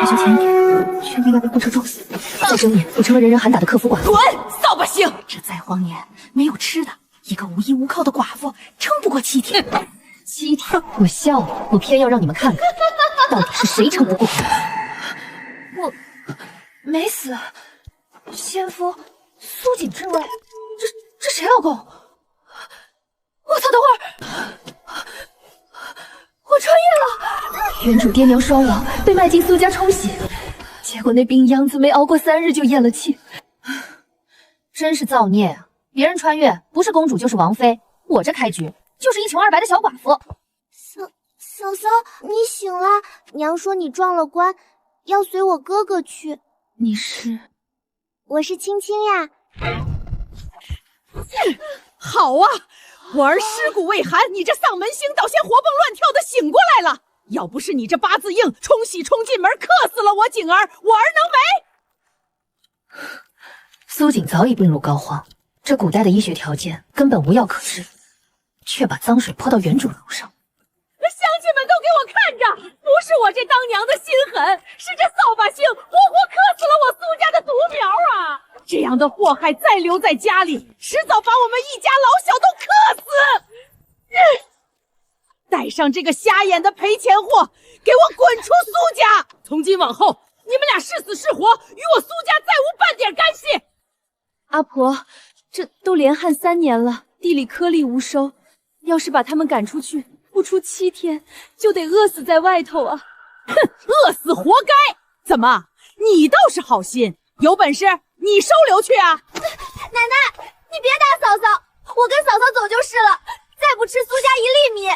要求前一天，确定要被货车撞死。在这年，我成了人人喊打的客服寡妇。滚，扫把星！这灾荒年没有吃的，一个无依无靠的寡妇撑不过7天。7天，我笑了，我偏要让你们看看，到底是谁撑不过。我没死，先夫苏锦之位，这谁老公？我操！等会儿，我穿越了！原主爹娘双亡，被卖进苏家冲洗，结果那病秧子没熬过3日就咽了气，真是造孽啊！别人穿越不是公主就是王妃，我这开局就是一穷二白的小寡妇。嫂嫂，你醒啦！娘说你撞了官，要随我哥哥去。你是？我是青青呀。好啊！我儿尸骨未寒，你这丧门星倒先活蹦乱跳的醒过来了。要不是你这八字硬，冲喜冲进门，克死了我景儿，我儿能没？苏锦早已病入膏肓，这古代的医学条件根本无药可治，却把脏水泼到原主楼上。乡亲们都给我看着，不是我这当娘的心狠，是这扫把星活活克死了我苏家的独苗啊！这样的祸害再留在家里，迟早把我们一家老小都克死！带上这个瞎眼的赔钱货，给我滚出苏家！从今往后，你们俩是死是活，与我苏家再无半点干系。阿婆，这都连旱3年了，地里颗粒无收，要是把他们赶出去，不出7天就得饿死在外头啊！哼，饿死活该！怎么，你倒是好心，有本事你收留去啊！奶奶，你别打嫂嫂，我跟嫂嫂走就是了，再不吃苏家1粒米。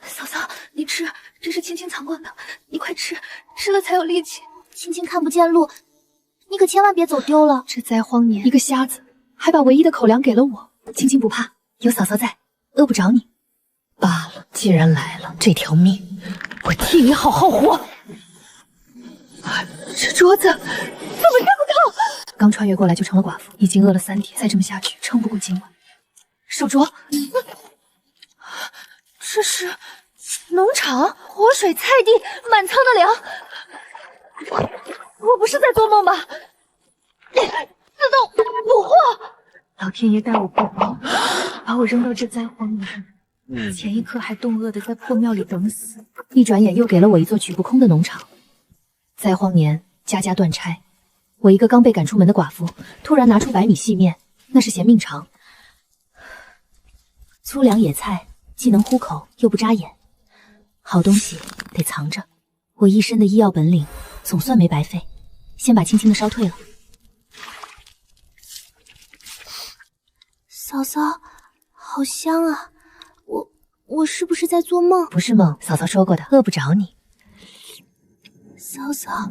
嫂嫂，你吃，这是青青藏过的，你快吃，吃了才有力气。青青看不见路，你可千万别走丢了。这灾荒年，一个瞎子还把唯一的口粮给了我。青青不怕，有嫂嫂在，饿不着你。罢了，既然来了，这条命我替你好好活。这镯子怎么这么烫？刚穿越过来就成了寡妇，已经饿了3天，再这么下去撑不过今晚。手镯，这是农场，活水、菜地，满仓的粮。我不是在做梦吧？自动捕获！老天爷待我不薄，把我扔到这灾荒年，前一刻还冻饿的在破庙里等死，一转眼又给了我一座取不空的农场。灾荒年，家家断拆。我一个刚被赶出门的寡妇，突然拿出白米细面，那是嫌命长。粗粮野菜，既能糊口又不扎眼。好东西得藏着，我一身的医药本领总算没白费。先把轻轻的烧退了。嫂嫂，好香啊！我是不是在做梦？不是梦，嫂嫂说过的，饿不着你。嫂嫂，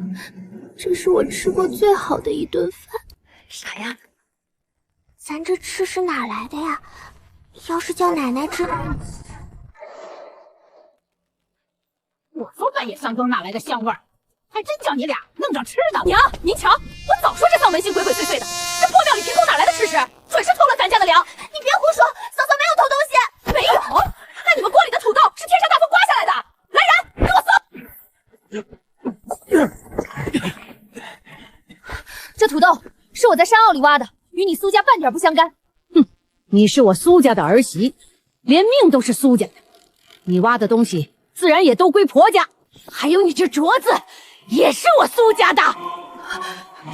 这是我吃过最好的一顿饭。啥呀？咱这吃是哪来的呀？要是叫奶奶知道，我说半夜3更哪来的香味儿？还真叫你俩弄着吃的。娘，您瞧，我早说这丧门星鬼鬼祟祟的，这破庙里凭空哪来的吃食？准是偷了咱家的粮！你别胡说，嫂嫂没有偷东西。没有？那你们锅里的土豆是天上大风刮下来的！来人，给我搜！这土豆是我在山坳里挖的，与你苏家半点不相干。哼，你是我苏家的儿媳，连命都是苏家的，你挖的东西自然也都归婆家。还有你这镯子，也是我苏家的。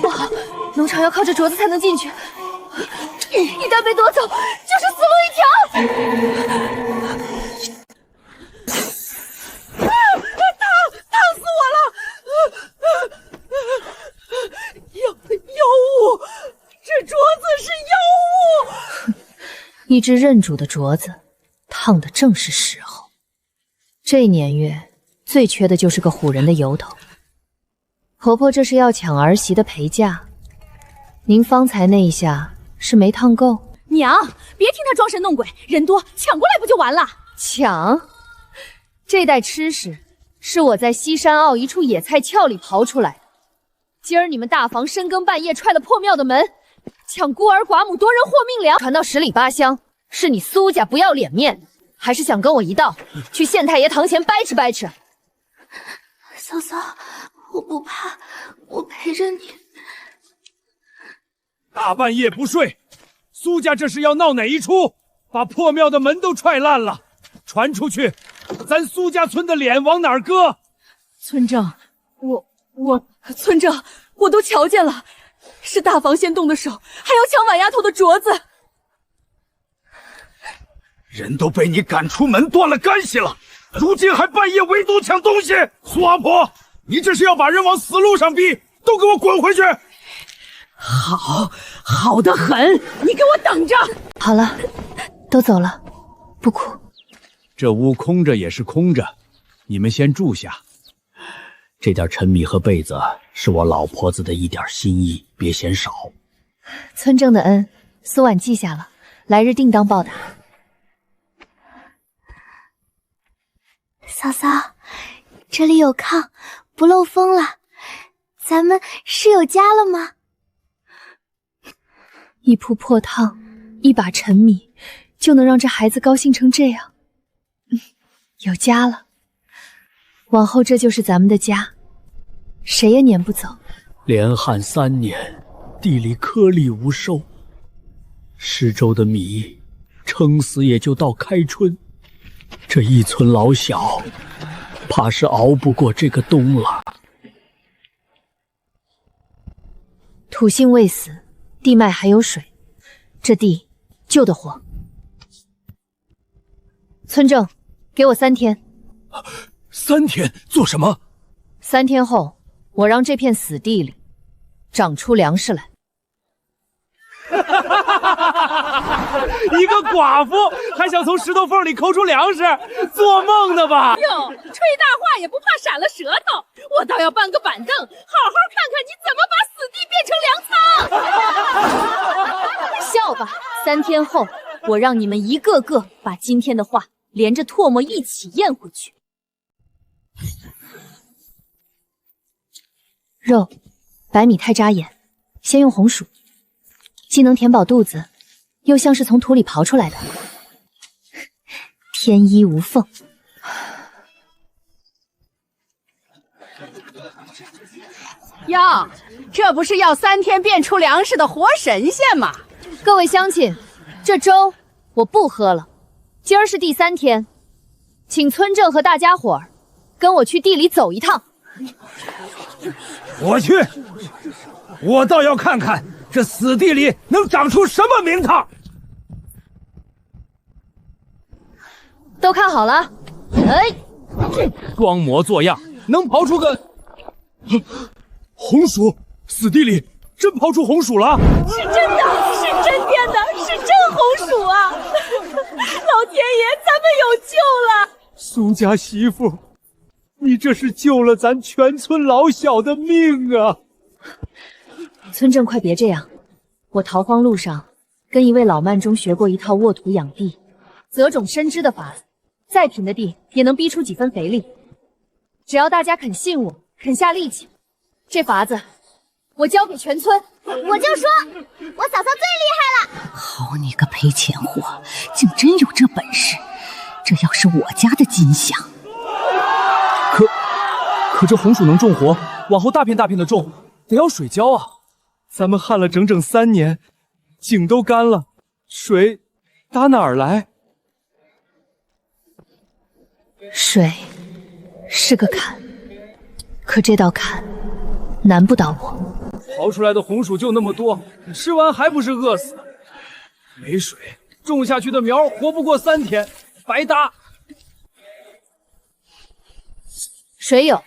不好，农场要靠这镯子才能进去，一旦被夺走，就是死路一条。烫死我了！妖物，这镯子是妖物！一只认主的镯子，烫的正是时候。这年月最缺的就是个唬人的由头。婆婆这是要抢儿媳的陪嫁，您方才那一下是没烫够。娘，别听他装神弄鬼，人多抢过来不就完了？抢？这袋吃食是我在西山坳一处野菜窖里刨出来的。今儿你们大房深更半夜踹了破庙的门，抢孤儿寡母多人获命粮，传到10里8乡，是你苏家不要脸面。还是想跟我一道去县太爷堂前掰扯掰扯？嫂嫂，我不怕，我陪着你。大半夜不睡，苏家这是要闹哪一出？把破庙的门都踹烂了，传出去，咱苏家村的脸往哪儿搁？村正，村正，我都瞧见了，是大房先动的手，还要抢婉丫头的镯子。人都被你赶出门，断了干系了，如今还半夜围堵抢东西。苏阿婆，你这是要把人往死路上逼？都给我滚回去！好得很，你给我等着！好了，都走了，不哭。这屋空着也是空着，你们先住下。这点陈米和被子是我老婆子的一点心意，别嫌少。村正的恩，苏婉记下了，来日定当报答。嫂嫂，这里有炕，不漏风了。咱们是有家了吗？一铺破炕，一把陈米，就能让这孩子高兴成这样。有家了，往后这就是咱们的家，谁也撵不走。连旱3年，地里颗粒无收，10周的米，撑死也就到开春。这一村老小，怕是熬不过这个冬了。土性未死，地脉还有水，这地救得活。村正，给我3天。3天做什么？3天后，我让这片死地里长出粮食来。一个寡妇还想从石头缝里抠出粮食，做梦呢吧？哟，吹大话也不怕闪了舌头，我倒要搬个板凳，好好看看你怎么把死地变成粮仓。笑吧，3天后，我让你们一个个把今天的话连着唾沫一起咽回去。肉，白米太扎眼，先用红薯，既能填饱肚子，又像是从土里刨出来的，天衣无缝。哟，这不是要3天变出粮食的活神仙吗？各位乡亲，这粥我不喝了，今儿是第3天，请村正和大家伙儿跟我去地里走一趟。我去，我倒要看看这死地里能长出什么名堂。都看好了，哎，装模作样，能刨出个红薯？死地里真刨出红薯了？是真的，是真编的，是真红薯啊！老天爷，咱们有救了！苏家媳妇，你这是救了咱全村老小的命啊！村正，快别这样，我逃荒路上跟一位老慢中学过一套沃土养地、择种深知的法子，再贫的地也能逼出几分肥力。只要大家肯信我，肯下力气，这法子我教给全村。我就说，我嫂嫂最厉害了。好你个赔钱货，竟真有这本事！这要是我家的金饷，可这红薯能种活，往后大片大片的种，得要水浇啊。咱们旱了整整3年，井都干了，水打哪儿来？水是个坎，可这道坎难不倒我。刨出来的红薯就那么多，吃完还不是饿死？没水，种下去的苗活不过3天，白搭。水有，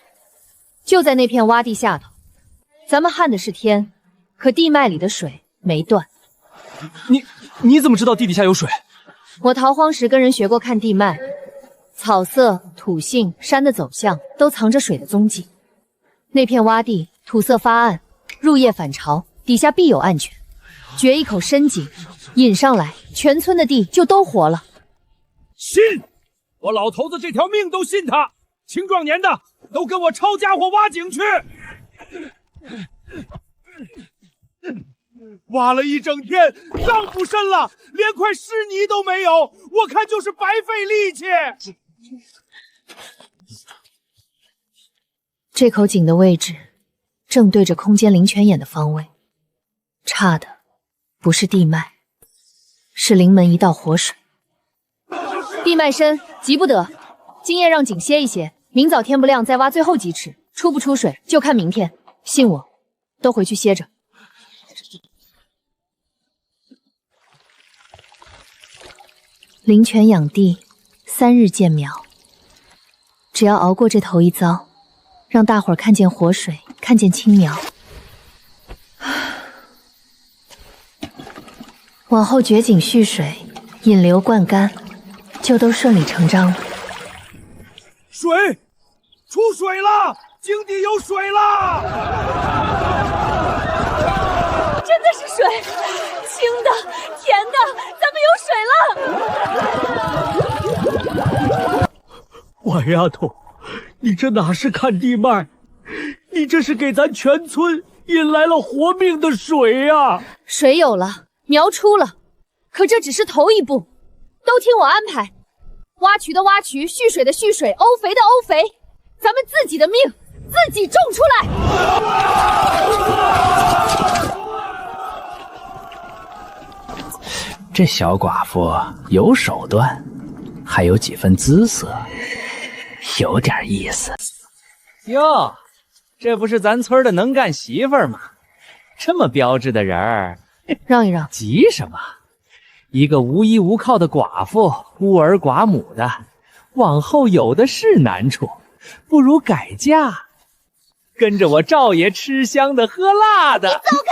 就在那片洼地下头。咱们旱的是天，可地脉里的水没断。你怎么知道地底下有水？我逃荒时跟人学过看地脉，草色、土性、山的走向都藏着水的踪迹。那片洼地土色发暗，入夜反潮，底下必有暗泉。掘一口深井，引上来，全村的地就都活了。信！我老头子这条命都信他。青壮年的都跟我抄家伙挖井去！挖了一整天，脏不深了，连块湿泥都没有，我看就是白费力气。这口井的位置正对着空间灵泉眼的方位，差的不是地脉，是灵门一道活水。地脉深，急不得，今夜让井歇一歇，明早天不亮再挖最后几尺，出不出水就看明天。信我，都回去歇着。灵泉养地，3日见苗。只要熬过这头一遭，让大伙儿看见活水，看见青苗，往后掘井蓄水，引流灌溉，就都顺理成章了。水，出水了！井底有水了！真的是水，清的、甜的，咱们有水了！歪丫头，你这哪是看地脉，你这是给咱全村引来了活命的水呀！水有了，苗出了，可这只是头一步，都听我安排。挖渠的挖渠，蓄水的蓄水，沤肥的沤肥，咱们自己的命自己种出来。这小寡妇有手段，还有几分姿色，有点意思。哟，这不是咱村的能干媳妇儿吗？这么标致的人儿，让一让，急什么？一个无依无靠的寡妇，孤儿寡母的，往后有的是难处，不如改嫁，跟着我赵爷吃香的喝辣的。你走开，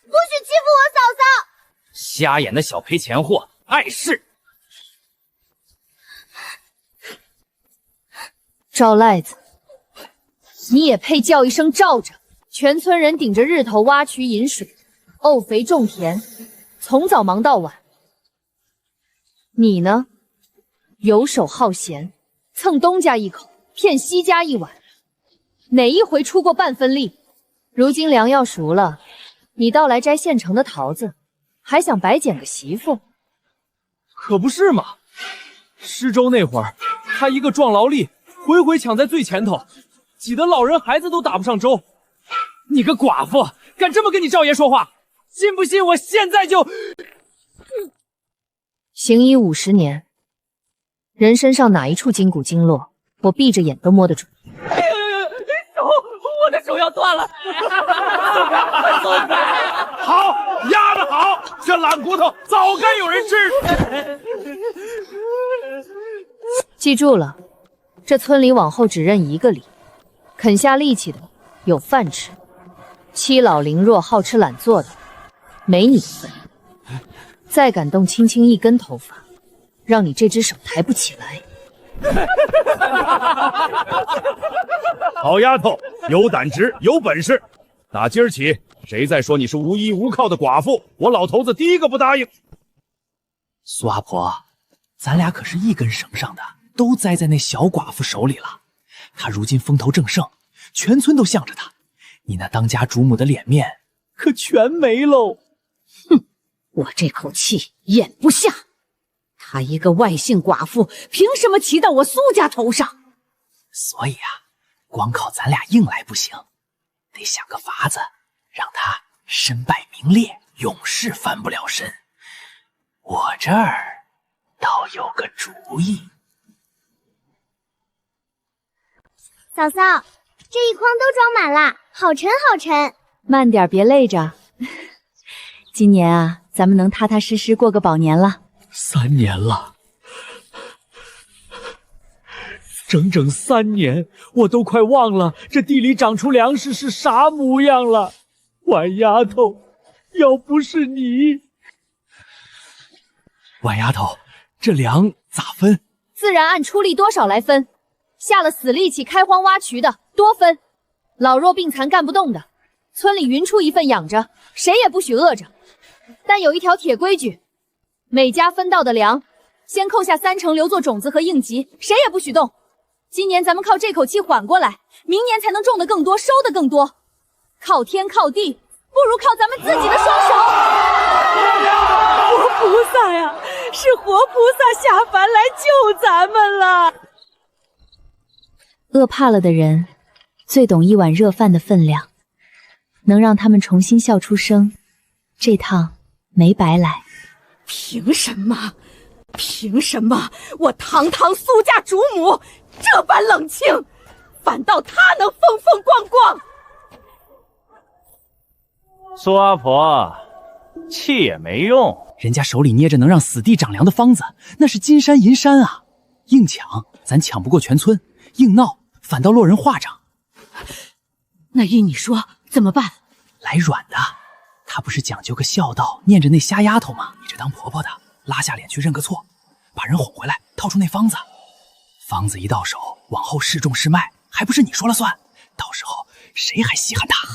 不许欺负我嫂嫂！瞎眼的小赔钱货，碍事！赵赖子，你也配叫一声赵着？全村人顶着日头挖渠引水，沤肥种田，从早忙到晚。你呢，游手好闲，蹭东家一口，骗西家一碗，哪一回出过半分力？如今粮要熟了，你倒来摘现成的桃子，还想白捡个媳妇？可不是嘛！施粥那会儿，他一个壮劳力，回回抢在最前头，挤得老人孩子都打不上粥。你个寡妇，敢这么跟你赵爷说话？信不信我现在就……行医50年，人身上哪一处筋骨经络，我闭着眼都摸得准。手，我的手要断了！好，压得好，这烂骨头早该有人吃。记住了，这村里往后只认一个理，肯下力气的有饭吃，欺老凌弱、好吃懒做的没你的份。再敢动轻轻一根头发，让你这只手抬不起来。好丫头，有胆识，有本事。打今儿起，谁再说你是无依无靠的寡妇，我老头子第一个不答应。苏阿婆，咱俩可是一根绳上的，都栽在那小寡妇手里了。她如今风头正盛，全村都向着她，你那当家主母的脸面可全没喽。哼，我这口气咽不下。她一个外姓寡妇，凭什么骑到我苏家头上？所以啊，光靠咱俩硬来不行，得想个法子，让她身败名裂，永世翻不了身。我这儿倒有个主意。嫂嫂，这一筐都装满了，好沉好沉。慢点，别累着。今年啊，咱们能踏踏实实过个宝年了。3年了，整整3年，我都快忘了这地里长出粮食是啥模样了。婉丫头，要不是你，婉丫头，这粮咋分？自然按出力多少来分，下了死力气开荒挖渠的多分，老弱病残干不动的，村里匀出一份养着，谁也不许饿着。但有一条铁规矩，每家分到的粮，先扣下30%留作种子和应急，谁也不许动。今年咱们靠这口气缓过来，明年才能种得更多，收得更多。靠天靠地，不如靠咱们自己的双手。活菩萨呀，是活菩萨下凡来救咱们了。饿怕了的人最懂一碗热饭的分量，能让他们重新笑出声，这趟没白来。凭什么？凭什么我堂堂苏家主母这般冷清，反倒他能风风光光？苏阿婆，气也没用，人家手里捏着能让死地长粮的方子，那是金山银山啊！硬抢，咱抢不过全村；硬闹，反倒落人话长。那依你说怎么办？来软的，她不是讲究个孝道，念着那瞎丫头吗？你这当婆婆的，拉下脸去认个错，把人哄回来，掏出那方子。方子一到手，往后是重是卖，还不是你说了算？到时候谁还稀罕他？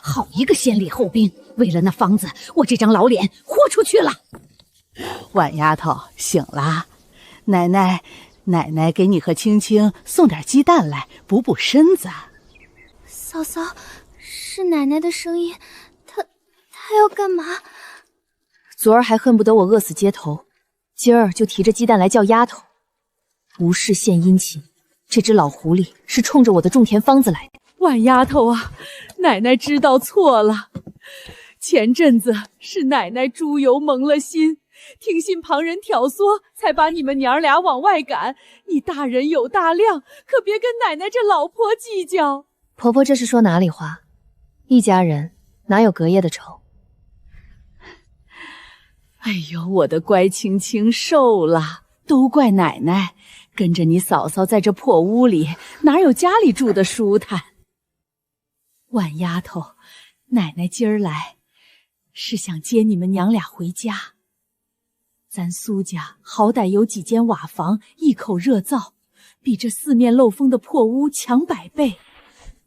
好一个先礼后兵！为了那方子，我这张老脸豁出去了。婉丫头，醒啦！奶奶给你和青青送点鸡蛋来，补补身子。嫂嫂，是奶奶的声音，她要干嘛？昨儿还恨不得我饿死街头，今儿就提着鸡蛋来叫丫头，无事献殷勤。这只老狐狸是冲着我的种田方子来的。婉丫头啊，奶奶知道错了。前阵子是奶奶猪油蒙了心，听信旁人挑唆，才把你们娘俩往外赶。你大人有大量，可别跟奶奶这老婆计较。婆婆这是说哪里话？一家人哪有隔夜的仇？哎呦，我的乖青青瘦了，都怪奶奶。跟着你嫂嫂在这破屋里，哪有家里住的舒坦？婉丫头，奶奶今儿来是想接你们娘俩回家。咱苏家好歹有几间瓦房，一口热灶，比这四面漏风的破屋强100倍。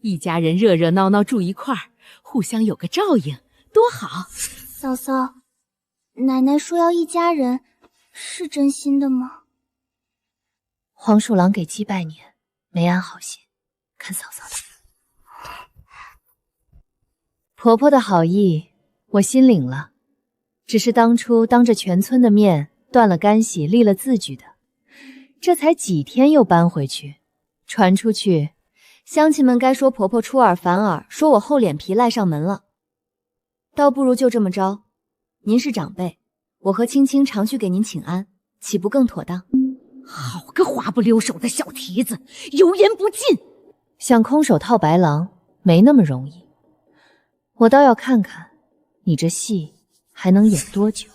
一家人热热闹闹住一块儿，互相有个照应，多好。嫂嫂，奶奶说要一家人，是真心的吗？黄鼠狼给鸡拜年，没安好心，看嫂嫂的。婆婆的好意我心领了，只是当初当着全村的面断了干系，立了字据的，这才几天又搬回去，传出去，乡亲们该说婆婆出尔反尔，说我厚脸皮赖上门了。倒不如就这么着，您是长辈，我和青青常去给您请安，岂不更妥当？好个滑不溜手的小蹄子，油盐不进！想空手套白狼没那么容易，我倒要看看你这戏还能演多久。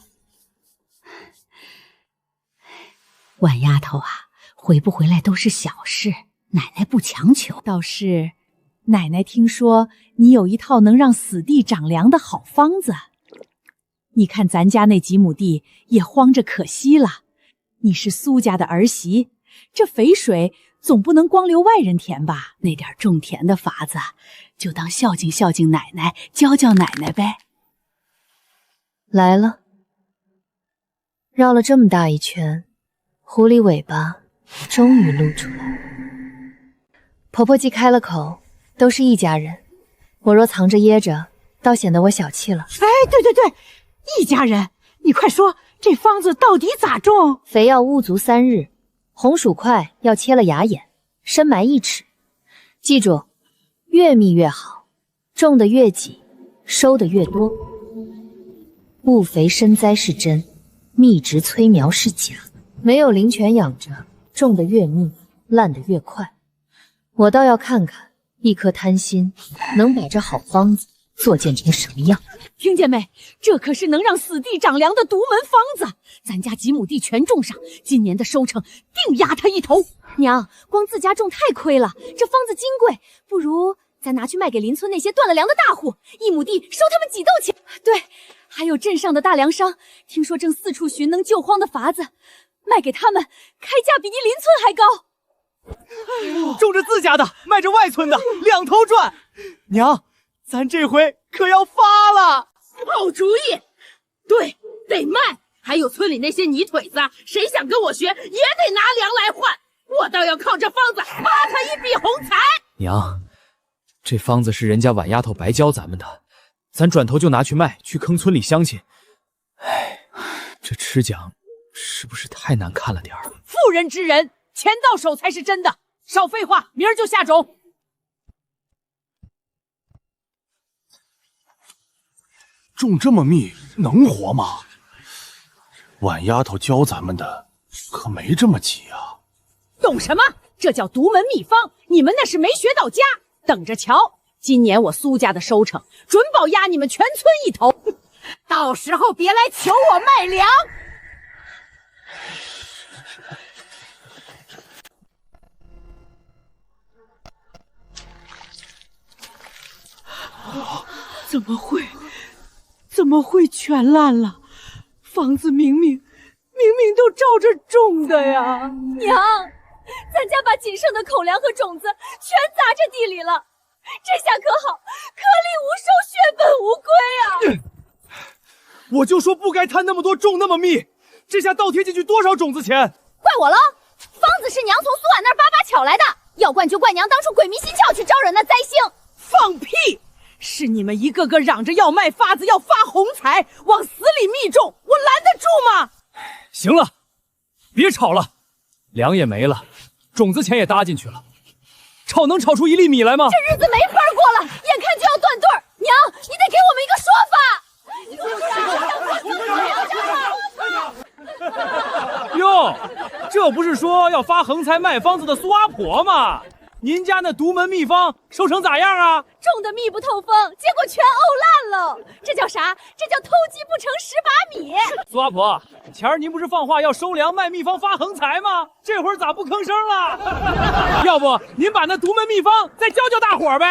婉丫头啊，回不回来都是小事，奶奶不强求。倒是奶奶听说你有一套能让死地长粮的好方子，你看咱家那几亩地也荒着可惜了。你是苏家的儿媳，这肥水总不能光留外人田吧？那点种田的法子，就当孝敬孝敬奶奶，教教奶奶呗。来了，绕了这么大一圈，狐狸尾巴终于露出来。婆婆既开了口，都是一家人，我若藏着掖着，倒显得我小气了。哎，对，一家人，你快说。这方子到底咋种？肥要捂足3日，红薯块要切了芽眼，深埋1尺。记住，越密越好，种的越紧，收的越多。雾肥深栽是真，密植催苗是假。没有灵泉养着，种的越密，烂的越快。我倒要看看，一颗贪心能把这好方子作践成什么样。听见没？这可是能让死地长粮的独门方子，咱家几亩地全种上，今年的收成定压他一头。娘，光自家种太亏了，这方子金贵，不如咱拿去卖给邻村那些断了粮的大户，1亩地收他们几斗钱。对，还有镇上的大粮商，听说正四处寻能救荒的法子，卖给他们，开价比你邻村还高。种着自家的，卖着外村的，2头赚。娘，咱这回可要发了！好主意，对，得卖。还有村里那些泥腿子，谁想跟我学，也得拿粮来换。我倒要靠这方子发他一笔横财。娘，这方子是人家婉丫头白教咱们的，咱转头就拿去卖，去坑村里乡亲。哎，这吃奖是不是太难看了点儿？妇人之仁，钱到手才是真的。少废话，明儿就下种。种这么密能活吗？婉丫头教咱们的可没这么急啊。懂什么？这叫独门秘方，你们那是没学到家。等着瞧，今年我苏家的收成准保压你们全村一头。到时候别来求我卖粮。怎么会全烂了？房子明明都照着种的呀！娘，咱家把仅剩的口粮和种子全砸这地里了，这下可好，颗粒无收，血本无归啊！我就说不该摊那么多，种那么密，这下倒贴进去多少种子钱？怪我了，方子是娘从苏婉那儿巴巴巧来的，要怪就怪娘当初鬼迷心窍去招惹那灾星。放屁！是你们一个个嚷着要卖发子，要发横财，往死里密种，我拦得住吗？行了，别吵了，粮也没了，种子钱也搭进去了，炒能炒出1粒米来吗？这日子没法过了，眼看就要断顿儿，娘，你得给我们一个说法。哟，这不是说要发横财卖方子的苏阿婆吗？您家那独门秘方收成咋样啊？种的密不透风，结果全沤烂了。这叫啥？这叫偷鸡不成蚀把米。苏阿婆，前儿您不是放话要收粮卖秘方发横财吗？这会儿咋不吭声了？要不您把那独门秘方再教教大伙儿呗？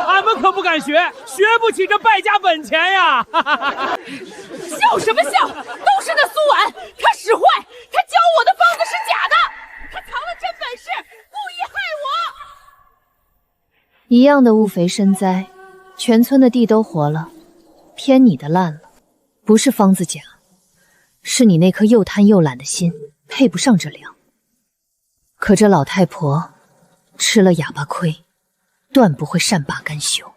俺们可不敢学，学不起这败家本钱呀！笑什么笑？都是那苏婉，她使坏，她教我的方子是假的，她藏了真本事，故意害我。一样的物肥身灾，全村的地都活了，偏你的烂了。不是方子假，是你那颗又贪又懒的心配不上这粮。可这老太婆吃了哑巴亏，断不会善罢甘休。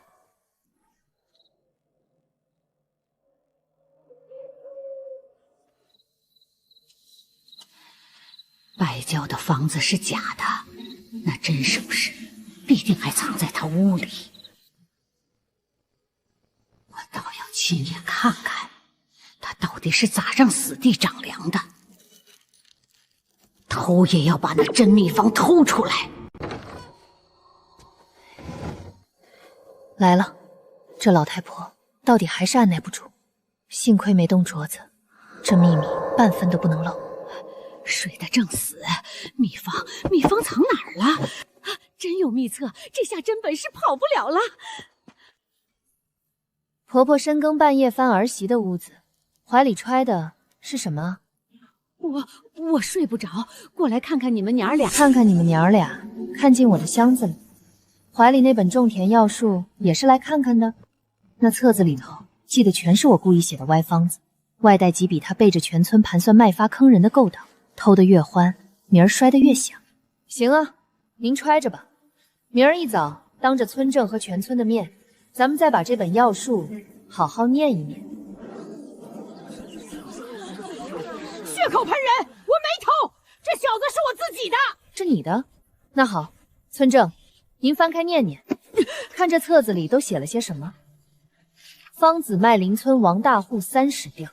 白娇的房子是假的，那真是不是必定还藏在他屋里。我倒要亲眼看看他到底是咋让死地长粮的，偷也要把那真秘方偷出来。来了，这老太婆到底还是按耐不住，幸亏没动镯子，这秘密半分都不能漏。睡得正死，秘方藏哪儿了？真有秘策，这下真本事跑不了了。婆婆深更半夜翻儿媳的屋子，怀里揣的是什么？我睡不着，过来看看你们娘儿俩。看看你们娘儿俩，看进我的箱子里。怀里那本种田要术也是来看看的。那册子里头记得全是我故意写的歪方子，外带几笔他背着全村盘算卖发坑人的勾当。偷得越欢，明儿摔得越响。行啊，您揣着吧。明儿一早，当着村正和全村的面，咱们再把这本药术好好念一念。血口喷人，我没偷，这小子是我自己的。是你的？那好，村正，您翻开念念，看这册子里都写了些什么。方子卖邻村王大户30吊。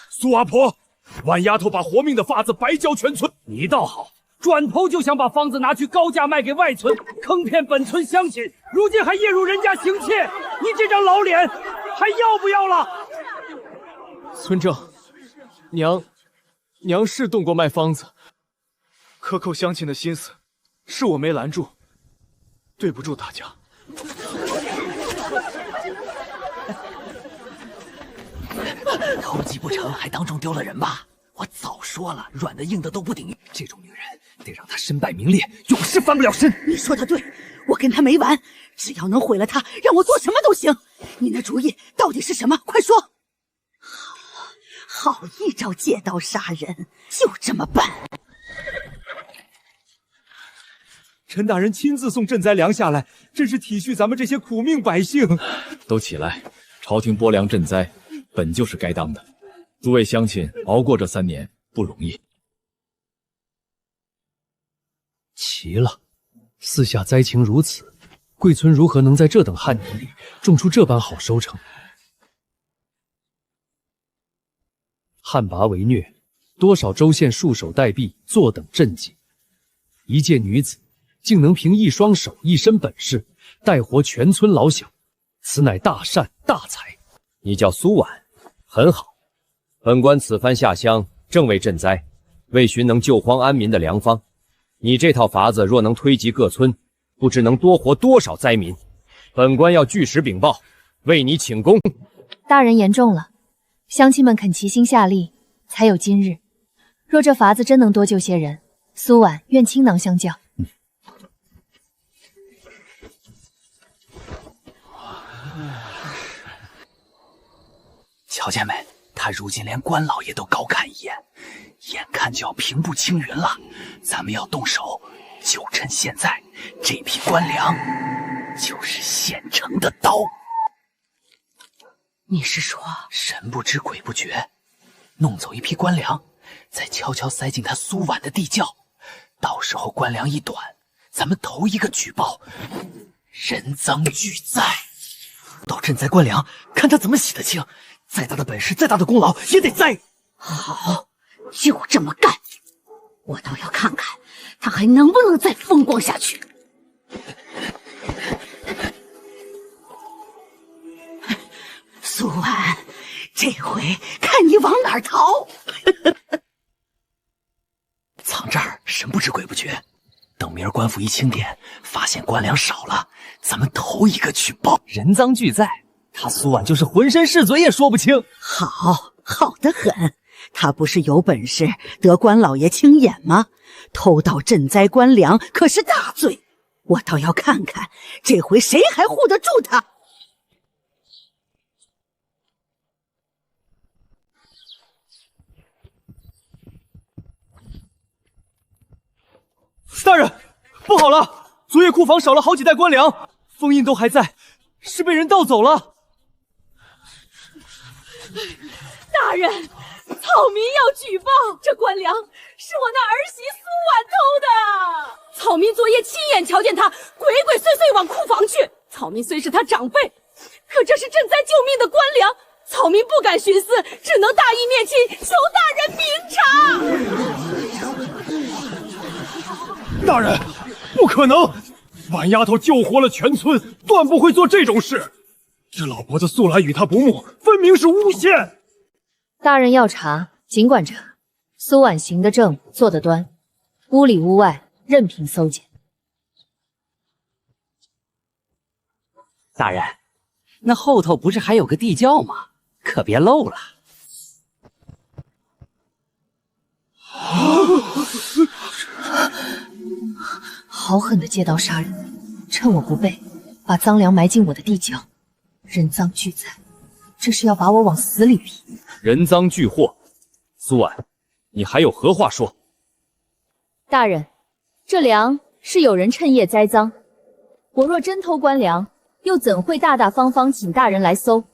苏阿婆，婉丫头把活命的发子白交全村，你倒好，转头就想把方子拿去高价卖给外村，坑骗本村乡亲，如今还夜入人家行窃，你这张老脸还要不要了？村正，娘是动过卖方子，克扣乡亲的心思，是我没拦住，对不住大家。偷鸡不成，还当众丢了人吧？我早说了，软的硬的都不顶用。这种女人得让她身败名裂，永世翻不了身。你说的对，我跟她没完，只要能毁了她，让我做什么都行。你那主意到底是什么？快说！好一招借刀杀人，就这么办？陈大人亲自送赈灾粮下来，真是体恤咱们这些苦命百姓。都起来，朝廷拨粮赈灾，本就是该当的。诸位乡亲熬过这3年不容易。奇了，四下灾情如此，贵村如何能在这等旱年里种出这般好收成？旱魃为虐，多少州县束手待毙，坐等赈济。一介女子竟能凭一双手、一身本事带活全村老小，此乃大善大才。你叫苏婉，很好。本官此番下乡，正为赈灾，为寻能救荒安民的良方。你这套法子若能推及各村，不知能多活多少灾民。本官要据实禀报，为你请功。大人言重了，乡亲们肯齐心下力，才有今日。若这法子真能多救些人，苏婉愿倾囊相教。瞧见没？他如今连关老爷都高看一眼，眼看就要平步青云了。咱们要动手，就趁现在。这批官粮就是现成的刀。你是说神不知鬼不觉，弄走一批官粮，再悄悄塞进他苏婉的地窖，到时候官粮一短，咱们头一个举报，人赃俱在。到赈灾官粮，看他怎么洗得清。再大的本事，再大的功劳，也得栽。好，就这么干。我倒要看看他还能不能再风光下去。苏婉，这回看你往哪儿逃！藏这儿，神不知鬼不觉。等明儿官府一清点，发现官粮少了，咱们头一个举报。人赃俱在。他苏婉就是浑身是嘴也说不清。好得很，他不是有本事得关老爷青眼吗？偷盗赈灾官粮可是大罪，我倒要看看这回谁还护得住他。大人，不好了！昨夜库房少了好几袋官粮，封印都还在，是被人盗走了。大人，草民要举报，这官粮是我那儿媳苏婉偷的。草民昨夜亲眼瞧见他鬼鬼祟祟往库房去。草民虽是他长辈，可这是赈灾救命的官粮，草民不敢徇私，只能大义灭亲，求大人明察。大人，不可能！婉丫头救活了全村，断不会做这种事。这老婆子素来与他不睦，分明是诬陷。大人要查，尽管查。苏婉行得正，坐得端，屋里屋外任凭搜检。大人，那后头不是还有个地窖吗？可别漏了。好狠的借刀杀人，趁我不备，把赃粮埋进我的地窖，人赃俱在，这是要把我往死里逼。人赃俱获，苏婉，你还有何话说？大人，这粮是有人趁夜栽赃，我若真偷官粮，又怎会大大方方请大人来搜？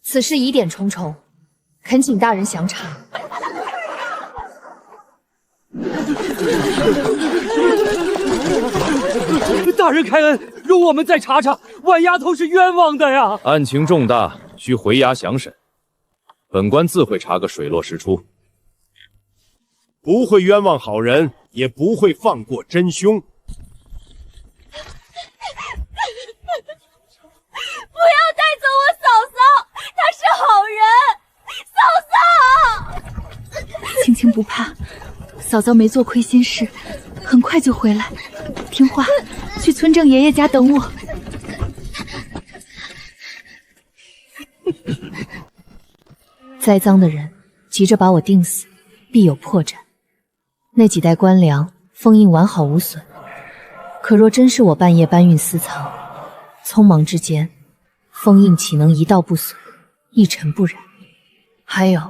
此事疑点重重，恳请大人详查。大人开恩，容我们再查查，婉丫头是冤枉的呀！案情重大，需回衙详审，本官自会查个水落石出。不会冤枉好人，也不会放过真凶。不要带走我嫂嫂，她是好人。嫂嫂，青青不怕，嫂嫂没做亏心事，很快就回来。听话，去村正爷爷家等我。栽赃的人急着把我定死，必有破绽。那几袋官粮封印完好无损，可若真是我半夜搬运私藏，匆忙之间，封印岂能一道不损，一尘不染？还有，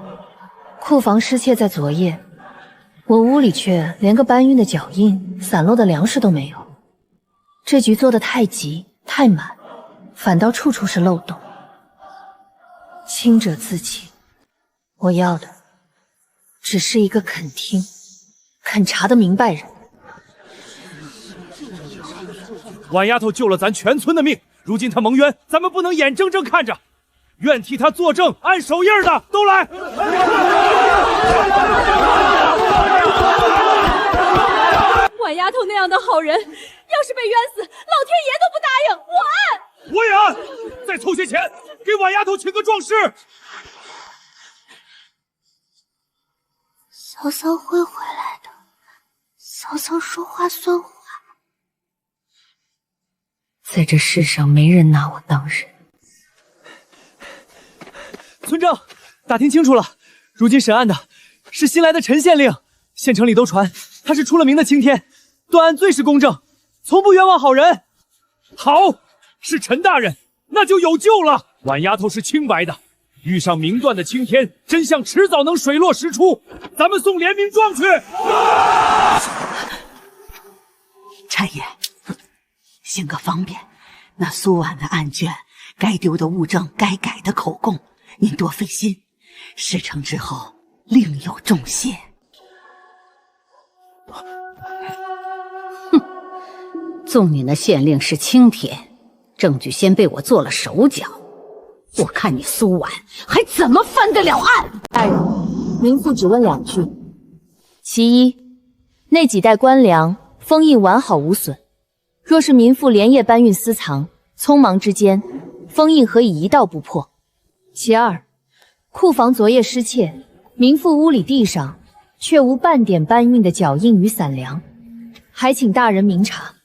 库房失窃在昨夜，我屋里却连个搬运的脚印、散落的粮食都没有。这局做得太急太满，反倒处处是漏洞。清者自清，我要的只是一个肯听、肯查的明白人。婉丫头救了咱全村的命，如今她蒙冤，咱们不能眼睁睁看着。愿替她作证、按手印的都来！婉丫头那样的好人，要是被冤死，老天爷都不答应。我按，我也按。再凑些钱，给婉丫头请个壮士。嫂嫂会回来的，嫂嫂说话算话。在这世上，没人拿我当人。村长，打听清楚了，如今审案的是新来的陈县令，县城里都传他是出了名的青天，断案最是公正，从不冤枉好人。好，是陈大人，那就有救了。婉丫头是清白的，遇上明断的青天，真相迟早能水落石出。咱们送联名状去。差爷，行个方便，那苏婉的案卷，该丢的物证，该改的口供，您多费心，事成之后另有重谢。纵你那县令是青天，证据先被我做了手脚，我看你苏婉还怎么翻得了案？大人，民妇只问2句：其一，那几袋官粮封印完好无损，若是民妇连夜搬运私藏，匆忙之间，封印何以一道不破？其二，库房昨夜失窃，民妇屋里地上却无半点搬运的脚印与散粮，还请大人明察。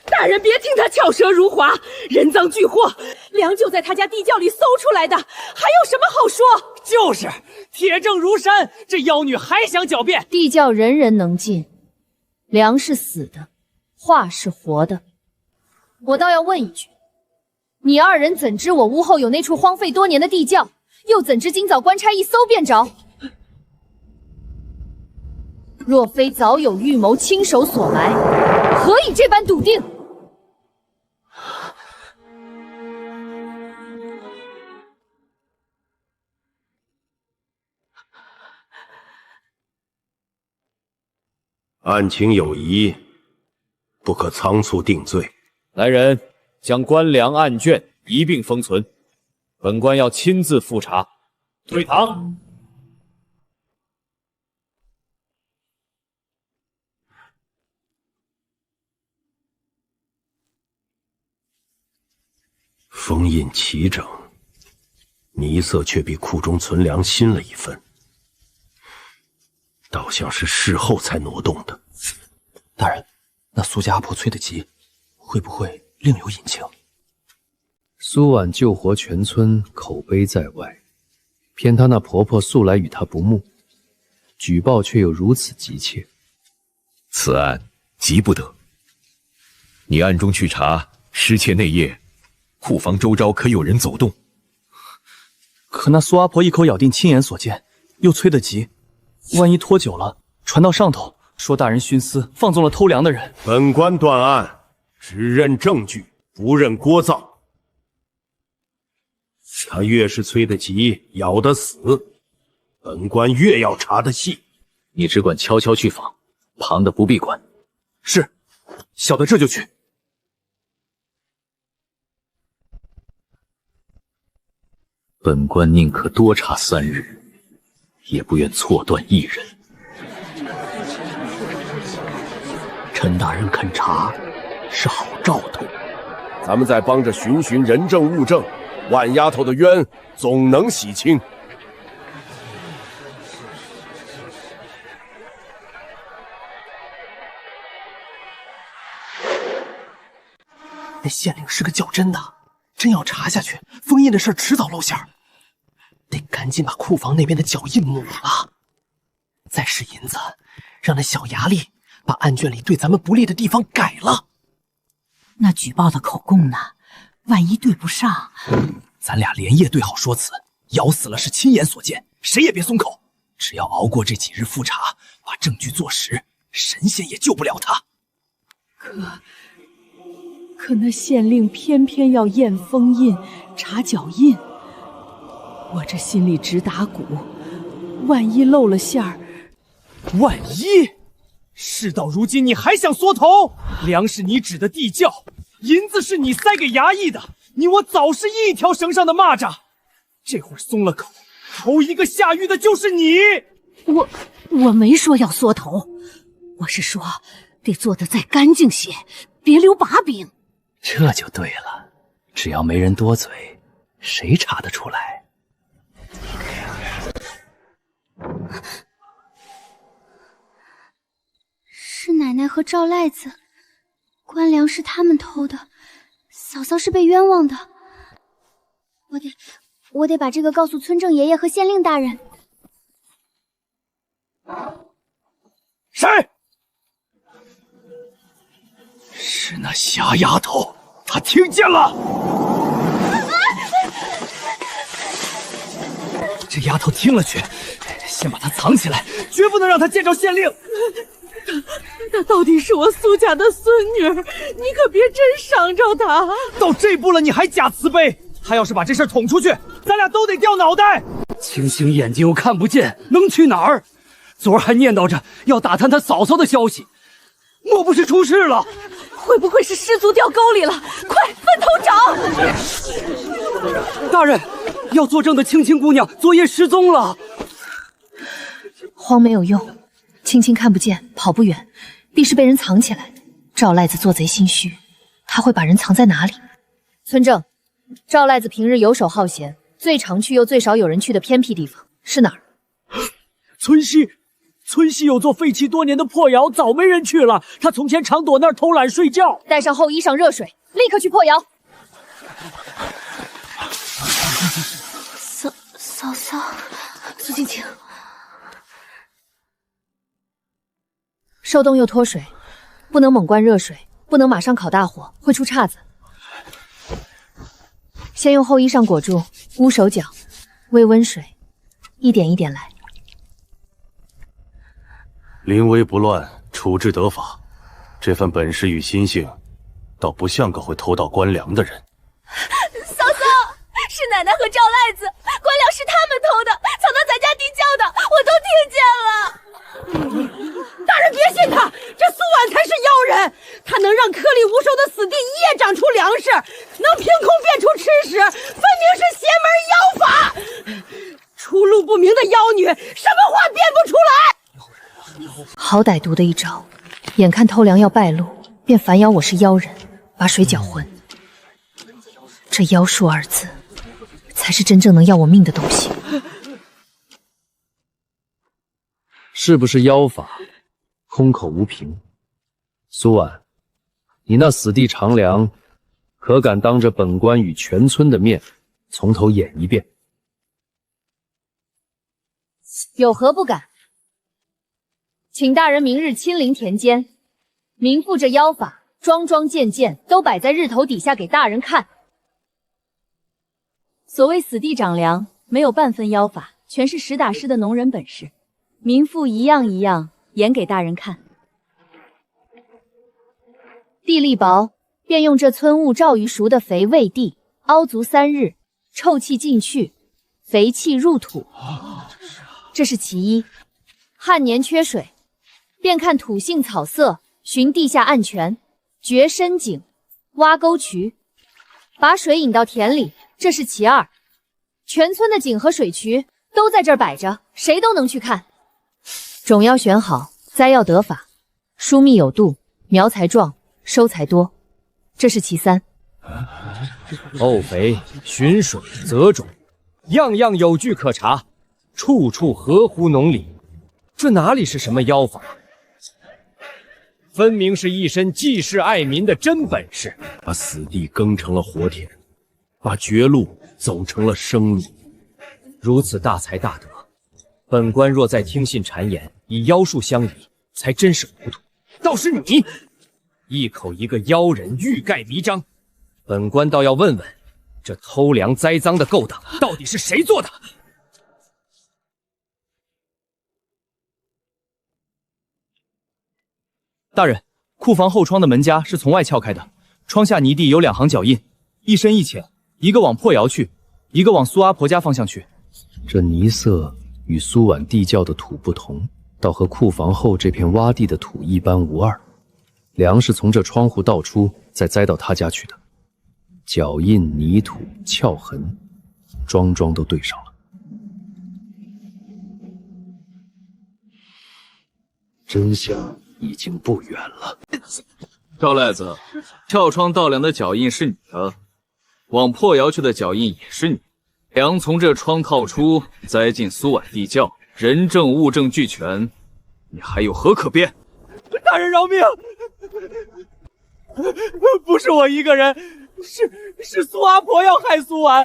大人别听他巧舌如滑，人赃俱获，粮就在他家地窖里搜出来的，还有什么好说？就是铁证如山，这妖女还想狡辩？地窖人人能进，粮是死的，话是活的。我倒要问一句，你2人怎知我屋后有那处荒废多年的地窖？又怎知今早官差一搜便着？若非早有预谋，亲手所埋，何以这般笃定？案情有疑，不可仓促定罪。来人，将官粮案卷一并封存，本官要亲自复查。退堂。封印齐整，泥色却比库中存粮新了1分，倒像是事后才挪动的。大人，那苏家阿婆催得急，会不会另有隐情？苏婉救活全村，口碑在外，偏她那婆婆素来与她不睦，举报却又如此急切，此案急不得。你暗中去查，失窃那夜库房周遭可有人走动？可那苏阿婆一口咬定亲眼所见，又催得急，万一拖久了，传到上头，说大人徇私放纵了偷粮的人。本官断案，只认证据，不认聒噪。他越是催得急，咬得死，本官越要查得细。你只管悄悄去访，旁的不必管。是，小的这就去。本官宁可多查3日，也不愿错断一人。陈大人肯查，是好兆头。咱们再帮着寻寻人证物证，万丫头的冤总能洗清。那县令是个较真的，真要查下去，封印的事迟早露馅儿。得赶紧把库房那边的脚印抹了，再使银子，让那小衙吏把案卷里对咱们不利的地方改了。那举报的口供呢？万一对不上，咱俩连夜对好说辞，咬死了是亲眼所见，谁也别松口。只要熬过这几日复查，把证据做实，神仙也救不了他。可那县令偏偏要验封印、查脚印，我这心里直打鼓。万一露了馅儿，万一事到如今你还想缩头？粮是你指的地窖，银子是你塞给衙役的，你我早是一条绳上的蚂蚱。这会儿松了口，头一个下狱的就是你。我没说要缩头，我是说得做得再干净些，别留把柄。这就对了，只要没人多嘴，谁查得出来？是奶奶和赵赖子，官粮是他们偷的，嫂嫂是被冤枉的。我得把这个告诉村正爷爷和县令大人。谁？是那瞎丫头，她听见了。这丫头听了去，先把她藏起来，绝不能让她见着县令。她到底是我苏家的孙女，你可别真伤着她。到这步了，你还假慈悲？他要是把这事捅出去，咱俩都得掉脑袋。清醒眼睛又看不见，能去哪儿？昨儿还念叨着要打探他嫂嫂的消息，莫不是出事了？会不会是失足掉沟里了？快分头找！大人，要作证的青青姑娘昨夜失踪了。慌没有用，青青看不见，跑不远，必是被人藏起来。赵赖子做贼心虚，他会把人藏在哪里？村正，赵赖子平日游手好闲，最常去又最少有人去的偏僻地方是哪儿？村西有座废弃多年的破窑，早没人去了。他从前常躲那儿偷懒睡觉。带上厚衣裳、热水，立刻去破窑。嫂嫂，苏青青，受冻又脱水，不能猛灌热水，不能马上烤大火，会出岔子。先用厚衣裳裹住，捂手脚，煨温水，一点一点来。临危不乱，处置得法，这份本事与心性，倒不像个会偷盗官粮的人。嫂嫂，是奶奶和赵赖子，官粮是他们偷的，藏到咱家地窖的，我都听见了。大人别信他，这苏婉才是妖人，他能让颗粒无收的死地一夜长出粮食，能凭空变出吃食，分明是邪门妖法。出路不明的妖女，什么话变不出来？好歹毒的一招，眼看偷粮要败露，便反咬我是妖人，把水搅浑。这妖术二字，才是真正能要我命的东西。是不是妖法？空口无凭。苏婉，你那死地长粮，可敢当着本官与全村的面，从头演一遍？有何不敢？请大人明日亲临田间，明复这妖法，桩桩件件都摆在日头底下给大人看。所谓死地长粮，没有半分妖法，全是实打实的农人本事。民妇一样一样演给大人看。地力薄，便用这村物照于熟的肥喂地，凹足3日，臭气尽去，肥气入土。这是其一。旱年缺水，便看土性草色，寻地下暗泉，掘深井，挖沟渠，把水引到田里。这是其二。全村的井和水渠都在这儿摆着，谁都能去看。种要选好，栽要得法，疏密有度，苗才壮，收才多。这是其三。沤肥、寻水、择种，样样有据可查，处处合乎农理。这哪里是什么妖法？分明是一身济世爱民的真本事。把死地耕成了活田，把绝路走成了生路。如此大才大德，本官若再听信谗言，以妖术相疑，才真是糊涂。倒是你，一口一个妖人，欲盖弥彰。本官倒要问问，这偷粮栽赃的勾当到底是谁做的？大人，库房后窗的门夹是从外撬开的，窗下泥地有2行脚印，一深一浅，一个往破窑去，一个往苏阿婆家方向去。这泥色与苏婉地窖的土不同，倒和库房后这片洼地的土一般无二。粮是从这窗户倒出，再栽到他家去的。脚印、泥土、翘痕，桩桩都对上了。真相已经不远了。赵赖子，跳窗倒梁的脚印是你的，往破窑去的脚印也是你。梁从这窗套出，栽进苏婉地窖，人证物证俱全，你还有何可辩？大人饶命！不是我一个人，是苏阿婆要害苏婉，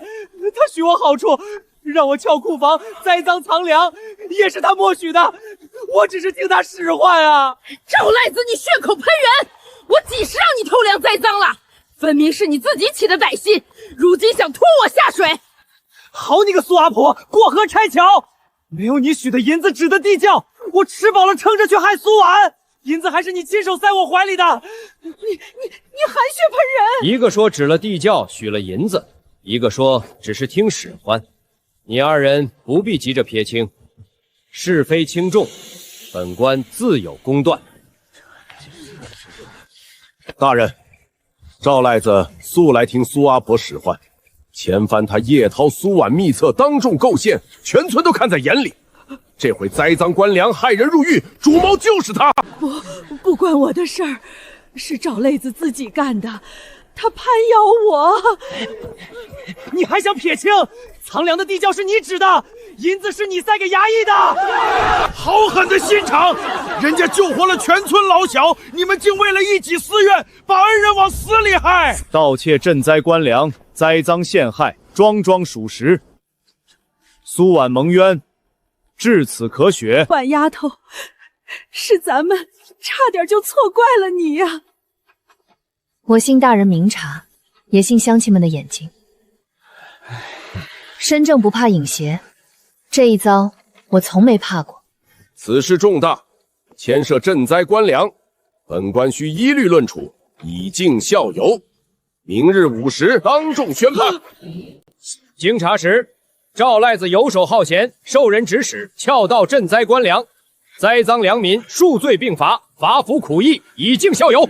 她许我好处，让我撬库房栽赃藏粮，也是她默许的。我只是听她使唤啊！赵赖子，你血口喷人！我几时让你偷梁栽赃了？分明是你自己起的歹心，如今想拖我下水。好你个苏阿婆，过河拆桥！没有你许的银子指的地窖，我吃饱了撑着去害苏婉。银子还是你亲手塞我怀里的，你含血喷人！一个说指了地窖许了银子，一个说只是听使唤。你二人不必急着撇清，是非轻重，本官自有公断。大人，赵赖子素来听苏阿婆使唤，前番他夜掏苏婉秘册，当众构陷，全村都看在眼里。这回栽赃官粮，害人入狱，主谋就是他。不关我的事儿，是赵累子自己干的，他攀咬我。你还想撇清？藏粮的地窖是你指的，银子是你塞给衙役的。好狠的心肠！人家救活了全村老小，你们竟为了一己私怨，把恩人往死里害！盗窃赈灾官粮，栽赃陷害，桩桩属实。苏婉蒙冤，至此可雪。婉丫头，是咱们差点就错怪了你呀。我信大人明察，也信乡亲们的眼睛。身正不怕影斜，这一遭我从没怕过。此事重大，牵涉赈灾官粮，本官需一律论处，以儆效尤。明日午时当众宣判。经查实，赵赖子游手好闲，受人指使，撬盗赈灾官粮，栽赃良民，数罪并罚，罚服苦役，以儆效尤。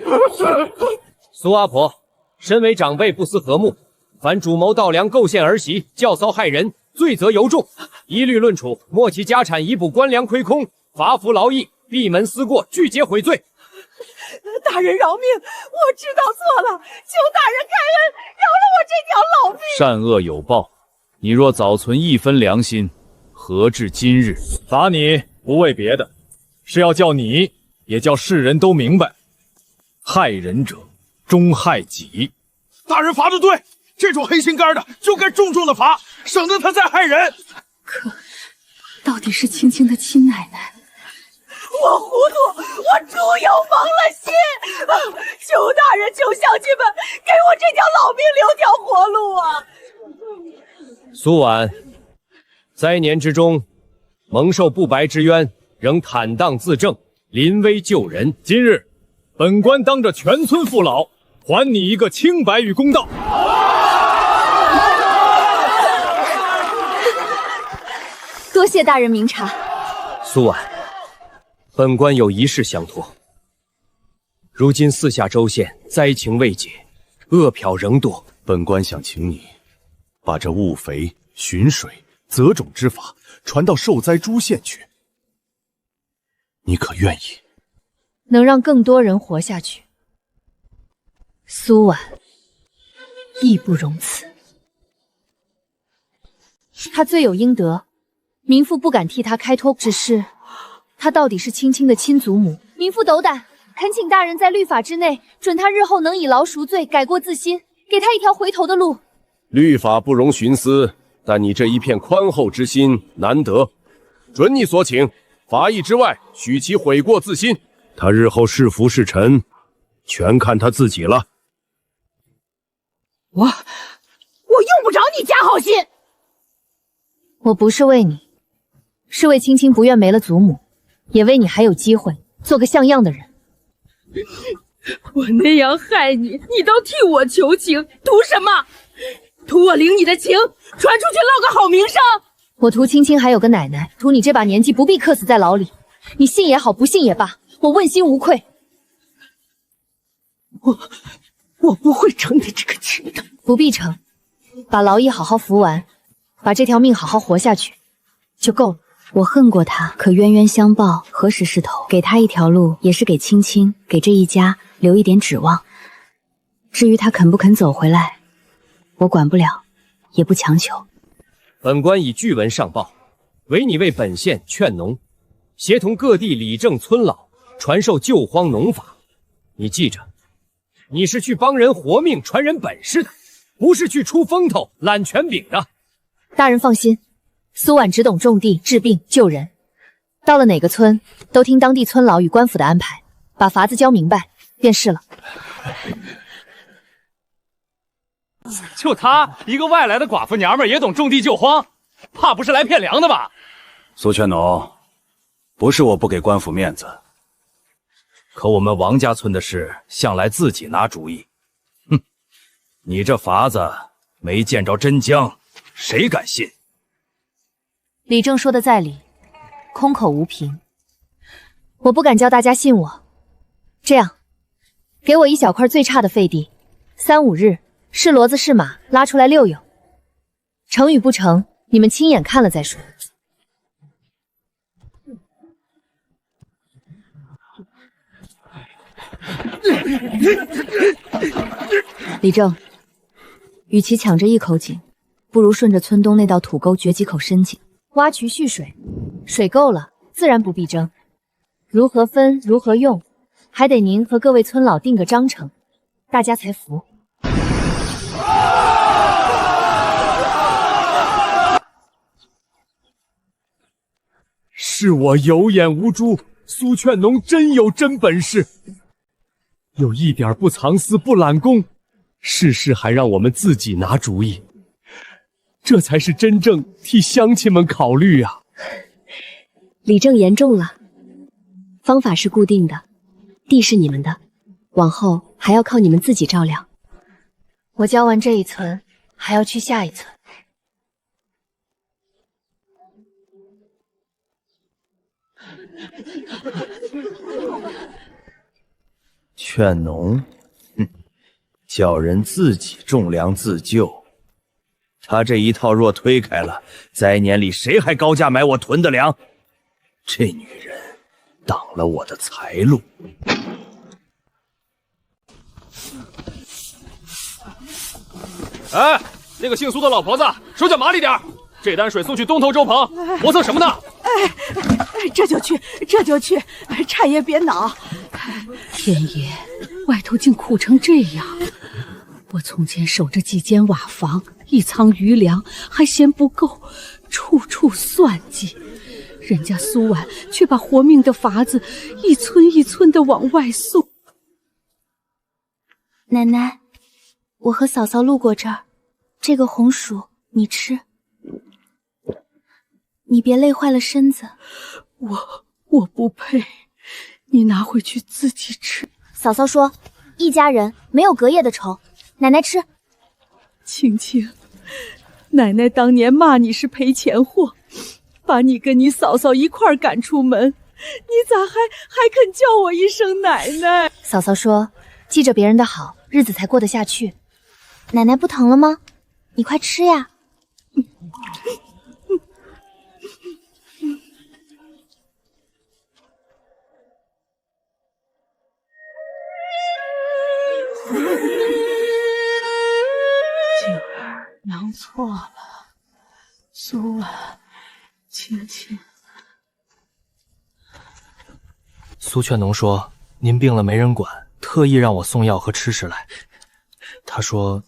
苏阿婆，身为长辈，不思和睦，凡主谋盗粮、构陷儿媳、教骚害人，罪责尤重，一律论处，没其家产，以补官粮亏空，罚服劳役，闭门思过，俱皆悔罪。大人饶命，我知道错了，求大人开恩，饶了我这条老命。善恶有报，你若早存一分良心，何至今日？罚你不为别的，是要叫你也叫世人都明白，害人者终害己。大人罚得对，这种黑心肝的就该重重的罚，省得他再害人。可到底是青青的亲奶奶，我糊涂，我猪油蒙了心。求大人，求乡亲们给我这条老命留条活路啊！苏婉，灾年之中，蒙受不白之冤，仍坦荡自正，临危救人。今日，本官当着全村父老，还你一个清白与公道。多谢大人明察。苏婉，本官有一事相托。如今四下州县灾情未解，恶殍仍多，本官想请你把这务肥、寻水、择种之法传到受灾诸县去，你可愿意？能让更多人活下去，苏婉义不容辞。他罪有应得，民妇不敢替他开脱，只是他到底是青青的亲祖母，民妇斗胆，恳请大人在律法之内，准他日后能以劳赎罪，改过自新，给他一条回头的路。律法不容徇私，但你这一片宽厚之心难得，准你所请。法益之外，许其悔过自新。他日后是福是臣，全看他自己了。我用不着你假好心。我不是为你，是为青青不愿没了祖母，也为你还有机会做个像样的人。我那样害你，你倒替我求情，图什么？图我领你的情传出去落个好名声？我图青青还有个奶奶，图你这把年纪不必客死在牢里。你信也好，不信也罢，我问心无愧。我不会成你这个情的。不必成，把劳役好好服完，把这条命好好活下去，就够了。我恨过他，可冤冤相报何时是头？给他一条路，也是给青青，给这一家留一点指望。至于他肯不肯走回来，我管不了，也不强求。本官以据文上报，委你为本县劝农，协同各地里正村老，传授救荒农法。你记着，你是去帮人活命、传人本事的，不是去出风头、揽权柄的。大人放心，苏婉只懂种地、治病、救人，到了哪个村都听当地村老与官府的安排，把法子教明白便是了。就她一个外来的寡妇娘们也懂种地救荒，怕不是来骗粮的吧？苏劝农，不是我不给官府面子，可我们王家村的事向来自己拿主意。哼，你这法子没见着真浆，谁敢信？李正说的在理，空口无凭，我不敢叫大家信我。这样，给我一小块最差的废地，3、5日是骡子是马拉出来溜溜，成与不成，你们亲眼看了再说。李正，与其抢着一口井，不如顺着村东那道土沟掘几口深井，挖渠蓄水，水够了，自然不必争。如何分，如何用，还得您和各位村老定个章程，大家才服。是我有眼无珠，苏劝农真有真本事，有一点不藏私不揽功，事事还让我们自己拿主意，这才是真正替乡亲们考虑啊。李正言重了，方法是固定的，地是你们的，往后还要靠你们自己照料。我教完这一村，还要去下一村。劝农，叫人自己种粮自救。他这一套若推开了，灾年里谁还高价买我囤的粮？这女人挡了我的财路。哎，那个姓苏的老婆子，手脚麻利点，这担水送去东头周棚，磨蹭什么呢？这就去，这就去，差爷别恼。天爷，外头竟苦成这样！我从前守着几间瓦房，一仓余粮，还嫌不够，处处算计。人家苏婉却把活命的法子一村一村的往外送。奶奶，我和嫂嫂路过这儿，这个红薯你吃，你别累坏了身子。我不配，你拿回去自己吃。嫂嫂说，一家人没有隔夜的仇，奶奶吃。青青，奶奶当年骂你是赔钱货，把你跟你嫂嫂一块儿赶出门，你咋还肯叫我一声奶奶？嫂嫂说，记着别人的好，日子才过得下去。奶奶不疼了吗？你快吃呀。静儿，娘错了，苏婉，青青。苏劝农说您病了没人管，特意让我送药和吃食来。他说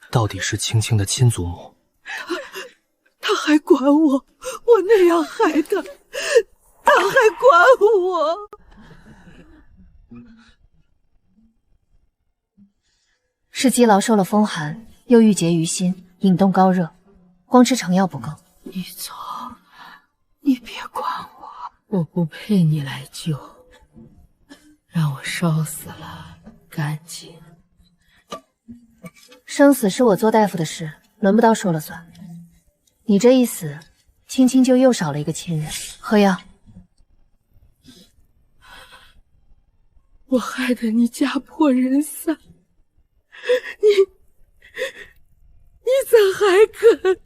到底是青青的亲祖母。他还管我，我那样害他，他还管我。是积劳受了风寒，又郁结于心，引动高热，光吃成药不够。你走，你别管我，我不配你来救，让我烧死了，干净。生死是我做大夫的事，轮不到说了算。你这一死，青青就又少了一个亲人。喝药。我害得你家破人散，你怎还肯？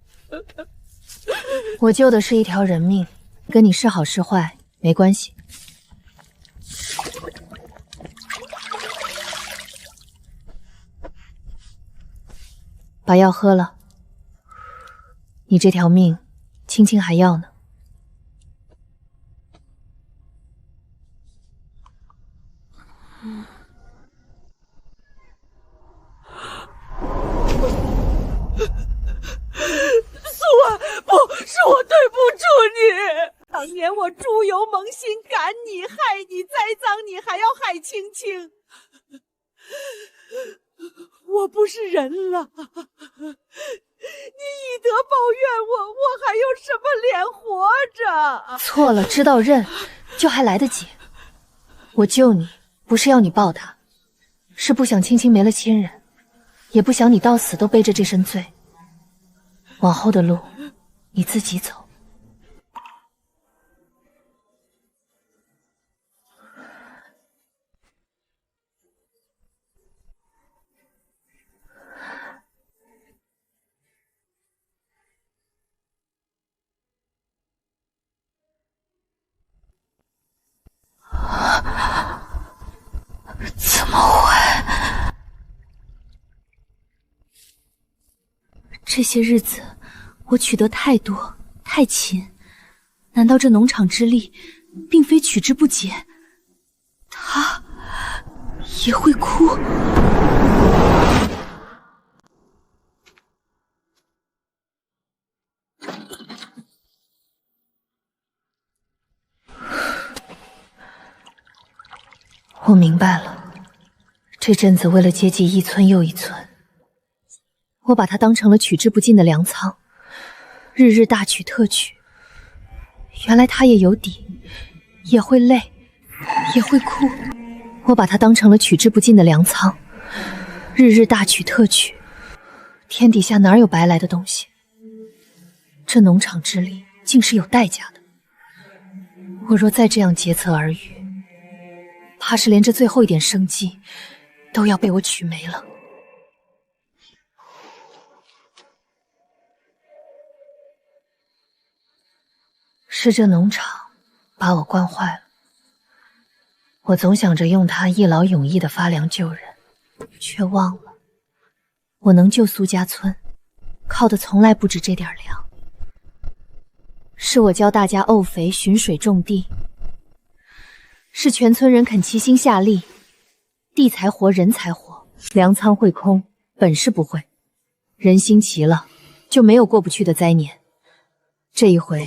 我救的是一条人命，跟你是好是坏没关系。把药喝了，你这条命，青青还要呢。苏婉，不是我对不住你。当年我猪油蒙心，赶你、害你、栽赃你，还要害青青。我不是人了，你以德报怨我还有什么脸活着？错了，知道认，就还来得及。我救你，不是要你报答，是不想青青没了亲人，也不想你到死都背着这身罪。往后的路，你自己走。怎么会？这些日子我取得太多太勤，难道这农场之力并非取之不竭？他也会哭？我明白了，这阵子为了接济一村又一村，我把它当成了取之不尽的粮仓，日日大取特取。原来他也有底，也会累，也会哭。我把它当成了取之不尽的粮仓，日日大取特取。天底下哪有白来的东西？这农场之力竟是有代价的。我若再这样竭泽而渔，怕是连这最后一点生机都要被我取没了。是这农场把我惯坏了，我总想着用它一劳永逸的发粮救人，却忘了我能救苏家村，靠的从来不止这点粮。是我教大家沤肥、寻水、种地，是全村人肯齐心下力，地才活，人才活。粮仓会空，本事不会，人心齐了，就没有过不去的灾年。这一回，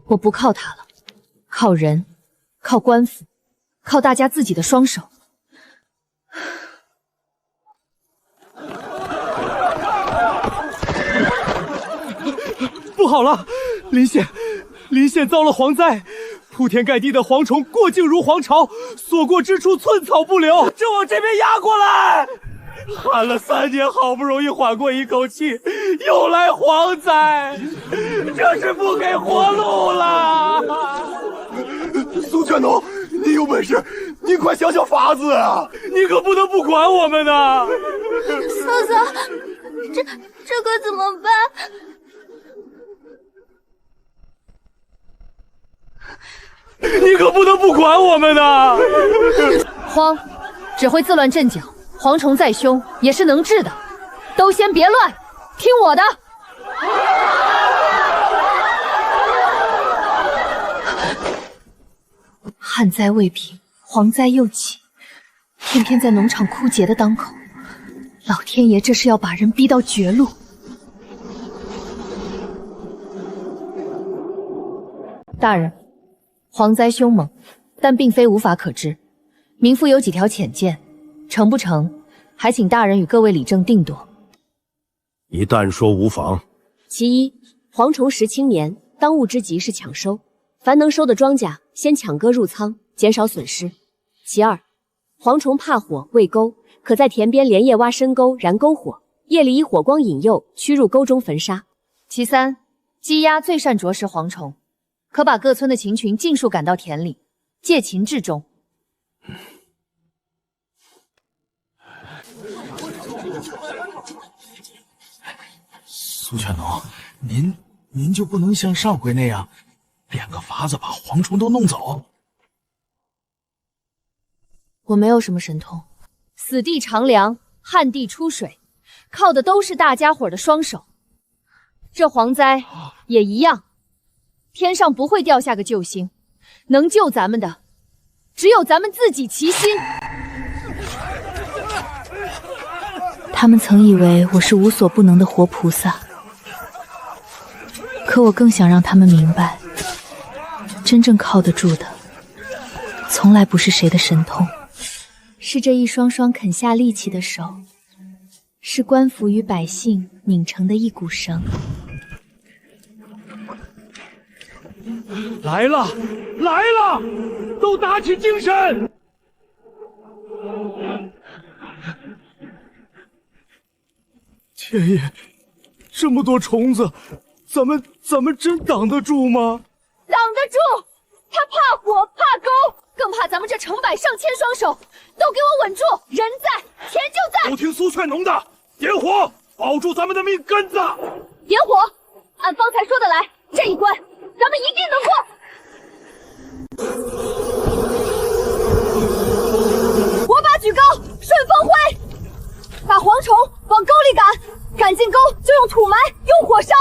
我不靠他了，靠人，靠官府，靠大家自己的双手。不好了，临县遭了蝗灾，铺天盖地的蝗虫过境如黄巢，所过之处寸草不留，正往这边压过来。喊了3年，好不容易缓过一口气，又来蝗灾，这是不给活路了。苏全农，你有本事，你快想想法子啊！你可不能不管我们呐！嫂嫂，这可怎么办？你可不能不管我们呐！慌，只会自乱阵脚。蝗虫再凶，也是能治的。都先别乱，听我的。旱灾未平，蝗灾又起，偏偏在农场枯竭的当口，老天爷这是要把人逼到绝路。大人，蝗灾凶猛，但并非无法可治。民妇有几条浅见，成不成，还请大人与各位理政定夺。你但说无妨。其一，蝗虫时青年，当务之急是抢收，凡能收的庄稼，先抢割入仓，减少损失。其二，蝗虫怕火，畏钩，可在田边连夜挖深沟燃篝火，夜里以火光引诱，驱入沟中焚杀。其三，鸡鸭最善啄食蝗虫，可把各村的禽群尽数赶到田里，借禽至中。苏犬农，您就不能像上回那样，变个法子把蝗虫都弄走？我没有什么神通，死地长粮，旱地出水，靠的都是大家伙的双手。这蝗灾也一样，天上不会掉下个救星，能救咱们的，只有咱们自己齐心。他们曾以为我是无所不能的活菩萨，可我更想让他们明白，真正靠得住的，从来不是谁的神通，是这一双双肯下力气的手，是官府与百姓拧成的一股绳。来了，来了，都打起精神！天爷，这么多虫子，咱们真挡得住吗？挡得住！他怕火，怕钩，更怕咱们这成百上千双手。都给我稳住！人在，田就在。都听苏劝农的，点火，保住咱们的命根子！点火！按方才说的来，这一关咱们一定能过。火把举高，顺风挥，把蝗虫往沟里赶，赶进沟就用土埋，用火烧。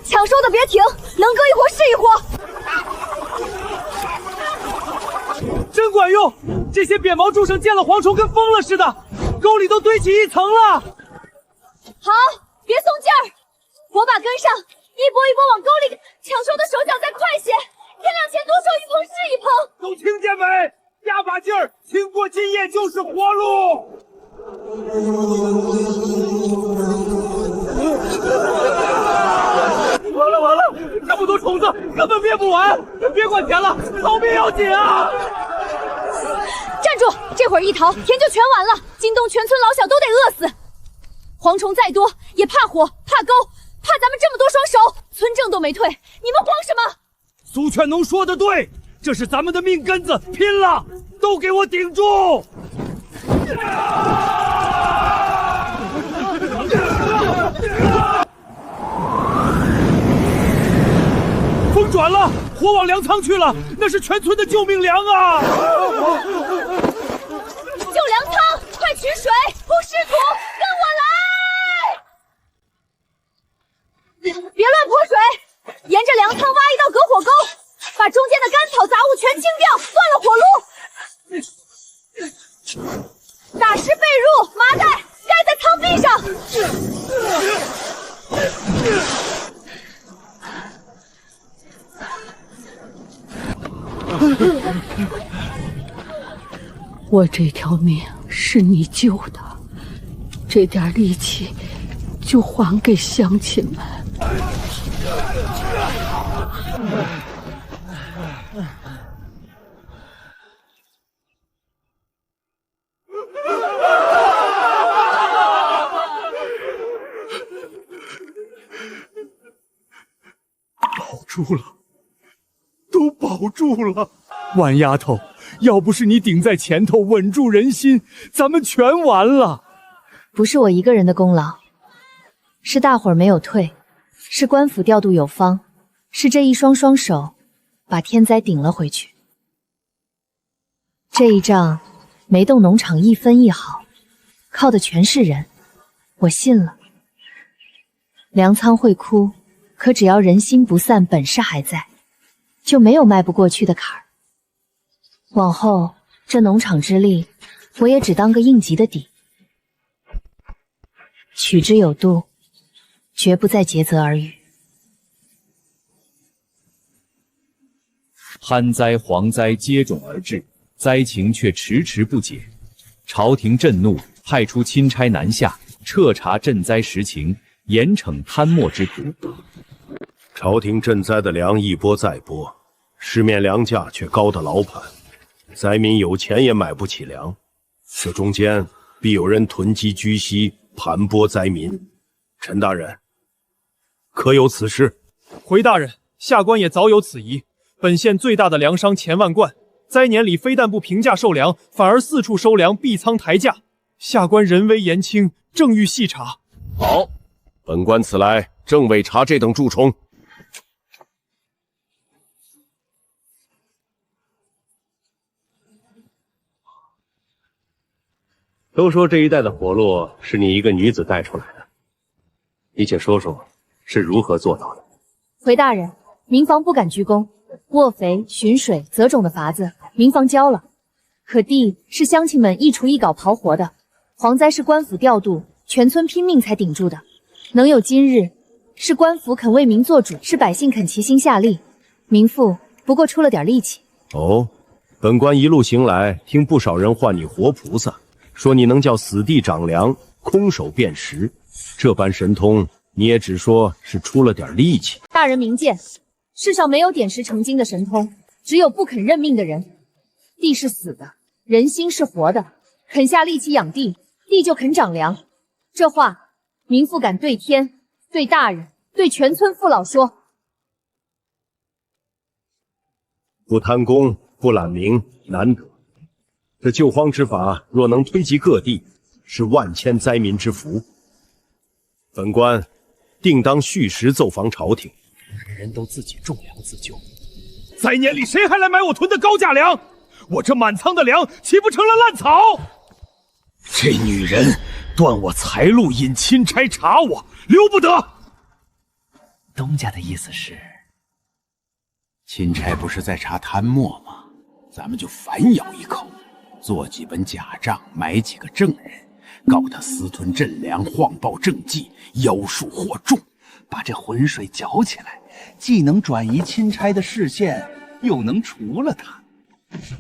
抢收的别停，能割一火是一火。真管用！这些扁毛畜生见了蝗虫跟疯了似的，沟里都堆起一层了。好，别松劲儿，火把跟上，一波一波往沟里，抢收的手脚再快些，天亮前多收一捧是一捧。都听见没？加把劲儿，经过今夜就是活路。完了完了，这么多虫子根本灭不完，别管田了，逃命要紧啊！站住！这会儿一逃，田就全完了，京东全村老小都得饿死。蝗虫再多也怕火，怕钩，怕咱们这么多双手，村正都没退，你们慌什么？苏劝农说的对，这是咱们的命根子，拼了！都给我顶住！风转了，火往粮仓去了，那是全村的救命粮啊！救粮仓，快取水，铺湿土，跟我来！别乱泼水，沿着粮仓挖一道隔火沟，把中间的干草杂物全清掉，断了火路。打湿被褥、麻袋盖在仓壁上。我这条命是你救的，这点力气就还给乡亲们。保住了，都保住了！婉丫头，要不是你顶在前头稳住人心，咱们全完了。不是我一个人的功劳，是大伙儿没有退，是官府调度有方，是这一双双手把天灾顶了回去。这一仗没动农场一分一毫，靠的全是人，我信了。粮仓会哭，可只要人心不散，本事还在，就没有迈不过去的坎儿。往后这农场之力，我也只当个应急的底，取之有度，绝不再竭泽而渔。旱灾、蝗灾接踵而至，灾情却迟迟不解。朝廷震怒，派出钦差南下，彻查赈灾实情，严惩贪墨之徒。朝廷赈灾的粮一拨再拨，市面粮价却高得牢盘。灾民有钱也买不起粮，这中间必有人囤积居息，盘剥灾民。陈大人，可有此事？回大人，下官也早有此疑。本县最大的粮商钱万贯，灾年里非但不平价售粮，反而四处收粮，避仓抬价。下官人微言轻，正欲细查。好，本官此来正为查这等蛀虫。都说这一带的活路是你一个女子带出来的，你且说说是如何做到的？回大人，民房不敢居功，沃肥、寻水、择种的法子，民房教了。可地是乡亲们一锄一镐刨活的，蝗灾是官府调度，全村拼命才顶住的。能有今日，是官府肯为民做主，是百姓肯齐心下力。民妇不过出了点力气。哦，本官一路行来，听不少人唤你活菩萨，说你能叫死地长粮，空手变实。这般神通，你也只说是出了点力气。大人明鉴，世上没有点石成金的神通，只有不肯认命的人。地是死的，人心是活的，肯下力气养地，地就肯长粮。这话，民妇敢对天、对大人、对全村父老说。不贪功，不揽名，难得。这救荒之法，若能推及各地，是万千灾民之福。本官定当续实奏防朝廷。人人都自己种粮自救，灾年里谁还来买我囤的高价粮？我这满仓的粮岂不成了烂草？这女人断我财路，引钦差查我，留不得。东家的意思是，钦差不是在查贪墨吗？咱们就反咬一口，做几本假账，买几个证人，告他私吞赈粮，谎报政绩，妖术惑众，把这浑水搅起来，既能转移钦差的视线，又能除了他。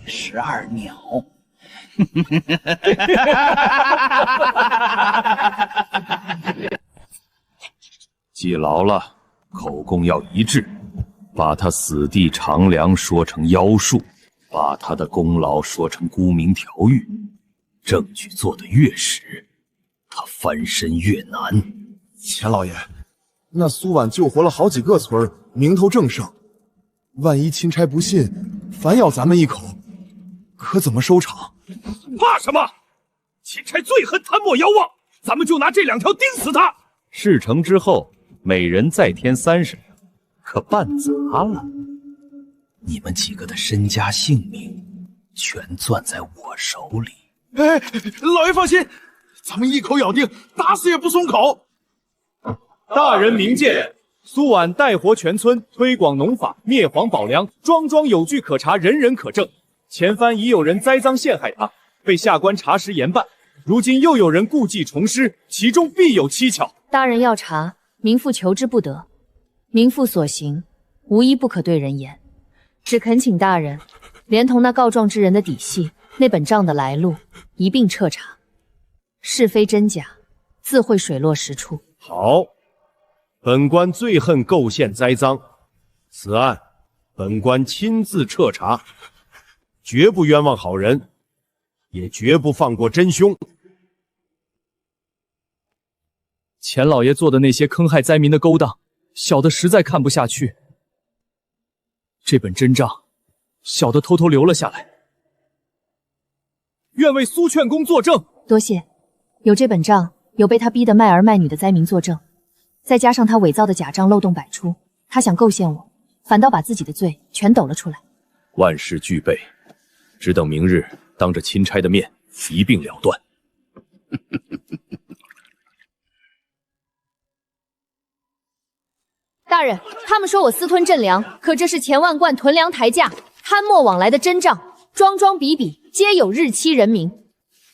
12鸟。记牢了，口供要一致，把他死地长粮说成妖术，把他的功劳说成沽名条誉。证据做得越实，他翻身越难。钱老爷，那苏婉救活了好几个村，名头正盛。万一钦差不信，反咬咱们一口，可怎么收场？怕什么？钦差最恨贪墨妖妄，咱们就拿这2条钉死他。事成之后，每人再添30两，可办砸了，你们几个的身家性命全攥在我手里。哎，老爷放心，咱们一口咬定，打死也不松口。大人明鉴，苏婉带活全村，推广农法，灭蝗保粮，桩桩有据可查，人人可证。前番已有人栽赃陷害他，被下官查实严办。如今又有人故技重施，其中必有蹊跷。大人要查，民妇求之不得。民妇所行，无一不可对人言，只恳请大人连同那告状之人的底细、那本账的来路一并彻查，是非真假，自会水落石出。好，本官最恨构陷栽赃，此案本官亲自彻查，绝不冤枉好人，也绝不放过真凶。钱老爷做的那些坑害灾民的勾当，小的实在看不下去。这本真账，小的偷偷留了下来，愿为苏劝公作证。多谢，有这本账，有被他逼得卖儿卖女的灾民作证，再加上他伪造的假账漏洞百出，他想构陷我，反倒把自己的罪全抖了出来。万事俱备，只等明日当着钦差的面一并了断。大人，他们说我私吞赈粮，可这是钱万贯囤粮抬价、贪墨往来的真账，桩桩笔笔皆有日期人名。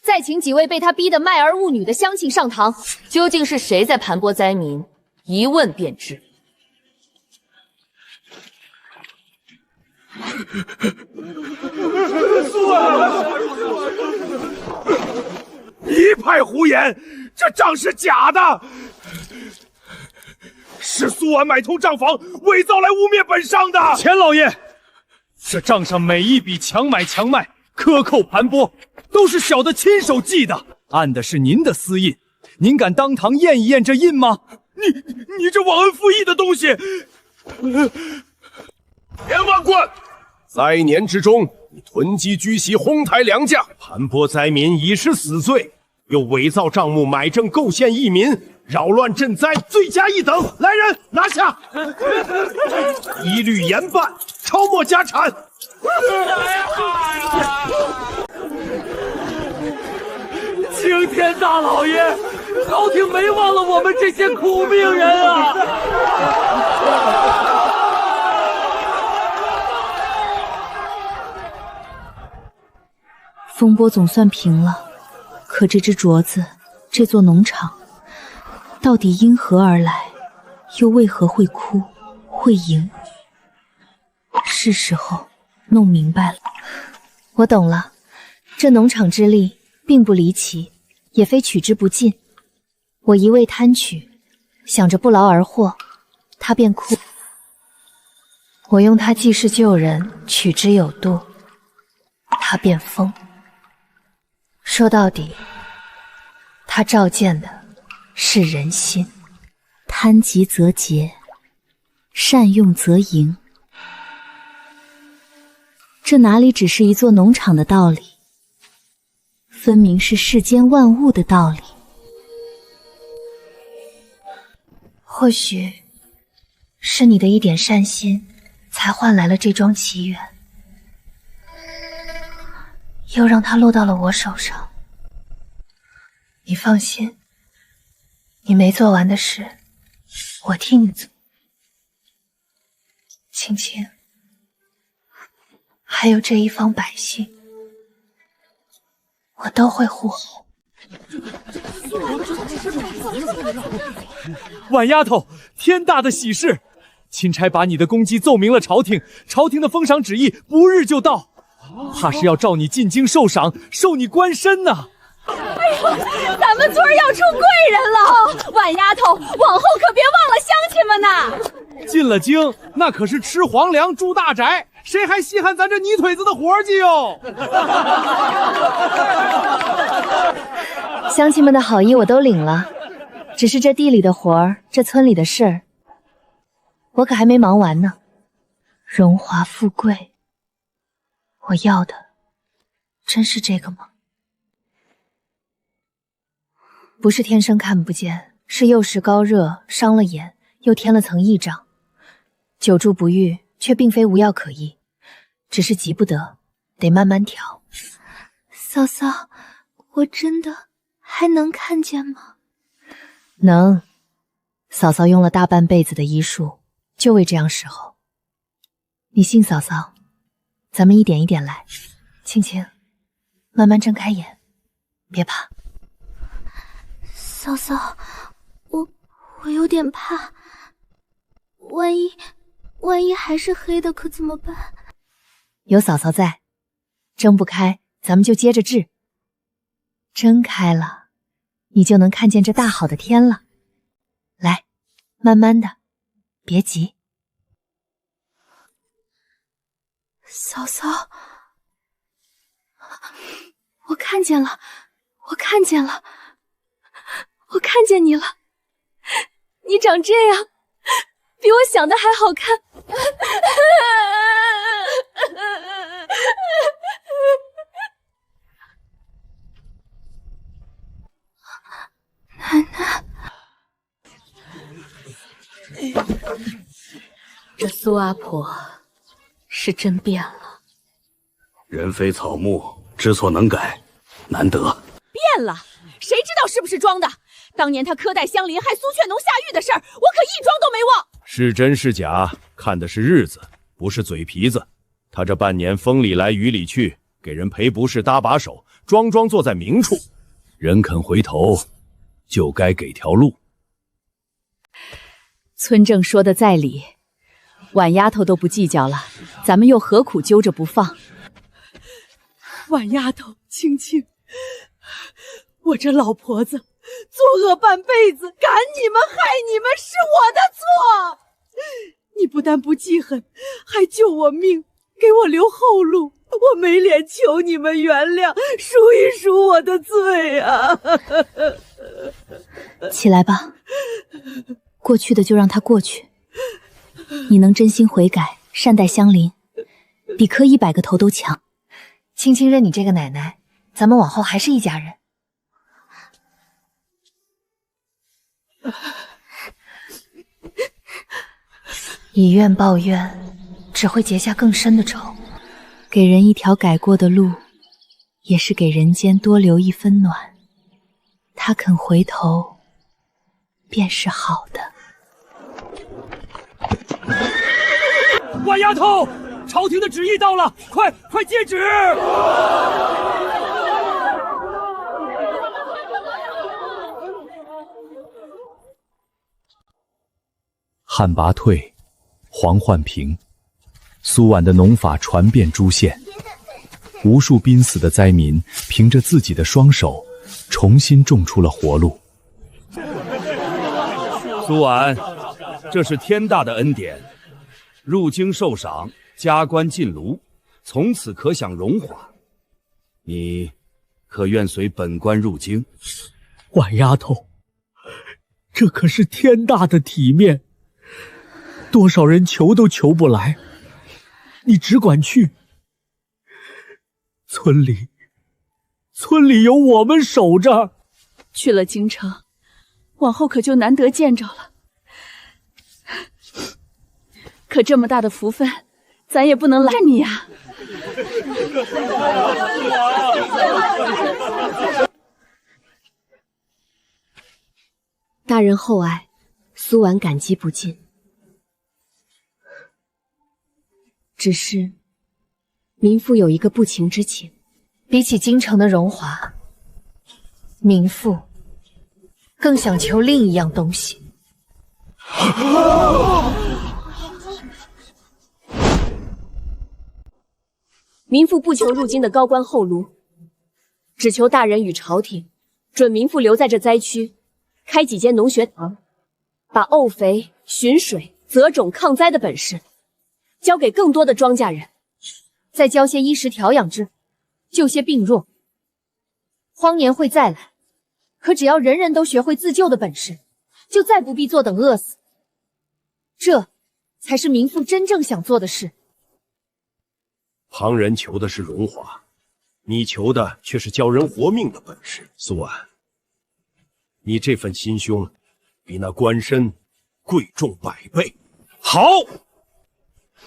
再请几位被他逼得卖儿误女的乡亲上堂，究竟是谁在盘剥灾民？一问便知。一派胡言，这账是假的，是苏婉买通账房，伪造来污蔑本商的。钱老爷，这账上每一笔强买强卖，克扣盘剥，都是小的亲手记的，按的是您的私印。您敢当堂验一验这印吗？你这忘恩负义的东西！田万贯，灾年之中，你囤积居席，哄抬粮价，盘剥灾民，已是死罪，又伪造账目，买证构陷义民，扰乱赈灾，罪加一等。来人，拿下！一律严办，抄没家产。青天大老爷，朝廷没忘了我们这些苦命人啊！风波总算平了，可这只镯子，这座农场，到底因何而来？又为何会哭会赢？是时候弄明白了。我懂了，这农场之力并不离奇，也非取之不尽。我一味贪取，想着不劳而获，他便哭。我用他济世救人，取之有度，他便疯。说到底，他照见的是人心。贪急则劫，善用则赢。这哪里只是一座农场的道理，分明是世间万物的道理。或许是你的一点善心，才换来了这桩奇缘，又让它落到了我手上。你放心，你没做完的事，我替你做。青青，还有这一方百姓，我都会护好。婉丫头，天大的喜事！钦差把你的功绩奏明了朝廷，朝廷的封赏旨意不日就到，怕是要召你进京受赏，授你官身呢。哎呦，咱们村要出贵人了！婉丫头，往后可别忘了乡亲们呐！进了京，那可是吃皇粮、住大宅，谁还稀罕咱这泥腿子的活计哟？乡亲们的好意我都领了，只是这地里的活儿，这村里的事儿，我可还没忙完呢。荣华富贵，我要的真是这个吗？不是天生看不见，是幼时高热伤了眼，又添了层翳障，久住不愈，却并非无药可医，只是急不得，得慢慢调。嫂嫂，我真的还能看见吗？能，嫂嫂用了大半辈子的医术，就为这样时候。你信嫂嫂，咱们一点一点来。青青，慢慢睁开眼，别怕。嫂嫂，我有点怕，万一还是黑的，可怎么办？有嫂嫂在，睁不开，咱们就接着治。睁开了，你就能看见这大好的天了。来，慢慢的，别急。嫂嫂，我看见了，我看见了，我看见你了，你长这样，比我想的还好看。奶奶，这苏阿婆是真变了。人非草木，知错能改，难得。变了，谁知道是不是装的？当年他苛待香菱害苏雀农下狱的事儿，我可一桩都没忘。是真是假，看的是日子，不是嘴皮子。他这半年风里来雨里去，给人赔不是搭把手，桩桩坐在明处。人肯回头，就该给条路。村正说的在理，婉丫头都不计较了，咱们又何苦揪着不放？婉丫头，青青，我这老婆子作恶半辈子，赶你们害你们是我的错。你不但不记恨，还救我命，给我留后路，我没脸求你们原谅，赎一赎我的罪啊！起来吧，过去的就让它过去。你能真心悔改，善待香菱，比磕100个头都强。青青认你这个奶奶，咱们往后还是一家人。以怨报怨，只会结下更深的仇。给人一条改过的路，也是给人间多留一分暖。他肯回头，便是好的。万丫头，朝廷的旨意到了，快接旨！汉拔退，黄焕平，苏婉的农法传遍诸县，无数濒死的灾民凭着自己的双手，重新种出了活路。苏婉，这是天大的恩典，入京受赏，加官进炉，从此可享荣华。你可愿随本官入京？婉丫头，这可是天大的体面，多少人求都求不来，你只管去。村里有我们守着。去了京城，往后可就难得见着了。可这么大的福分，咱也不能拦着你呀。大人厚爱，苏婉感激不尽。只是民妇有一个不情之请，比起京城的荣华，民妇更想求另一样东西。民妇不求入京的高官厚禄，只求大人与朝廷准民妇留在这灾区，开几间农学堂，把沤肥、巡水、择种、抗灾的本事交给更多的庄稼人，再教些衣食调养之，救些病弱。荒年会再来，可只要人人都学会自救的本事，就再不必坐等饿死。这才是民妇真正想做的事。旁人求的是荣华，你求的却是教人活命的本事。苏婉，你这份心胸比那官身贵重100倍。好，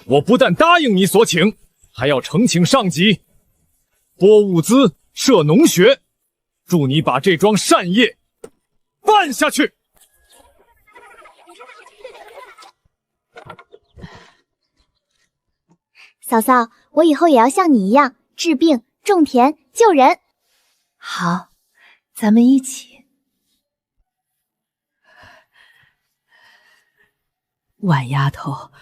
我不但答应你所请，还要呈请上级，拨物资设农学，助你把这桩善业办下去。嫂嫂，我以后也要像你一样治病、种田、救人。好，咱们一起。婉丫头，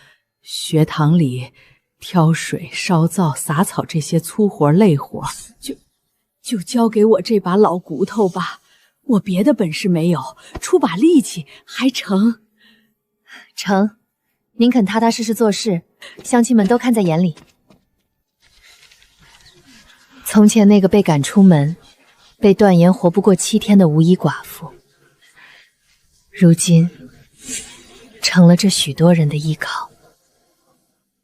学堂里挑水、烧灶、撒草这些粗活累活，就交给我这把老骨头吧。我别的本事没有，出把力气还成。成，您肯踏踏实实做事，乡亲们都看在眼里。从前那个被赶出门、被断言活不过7天的无依寡妇，如今成了这许多人的依靠。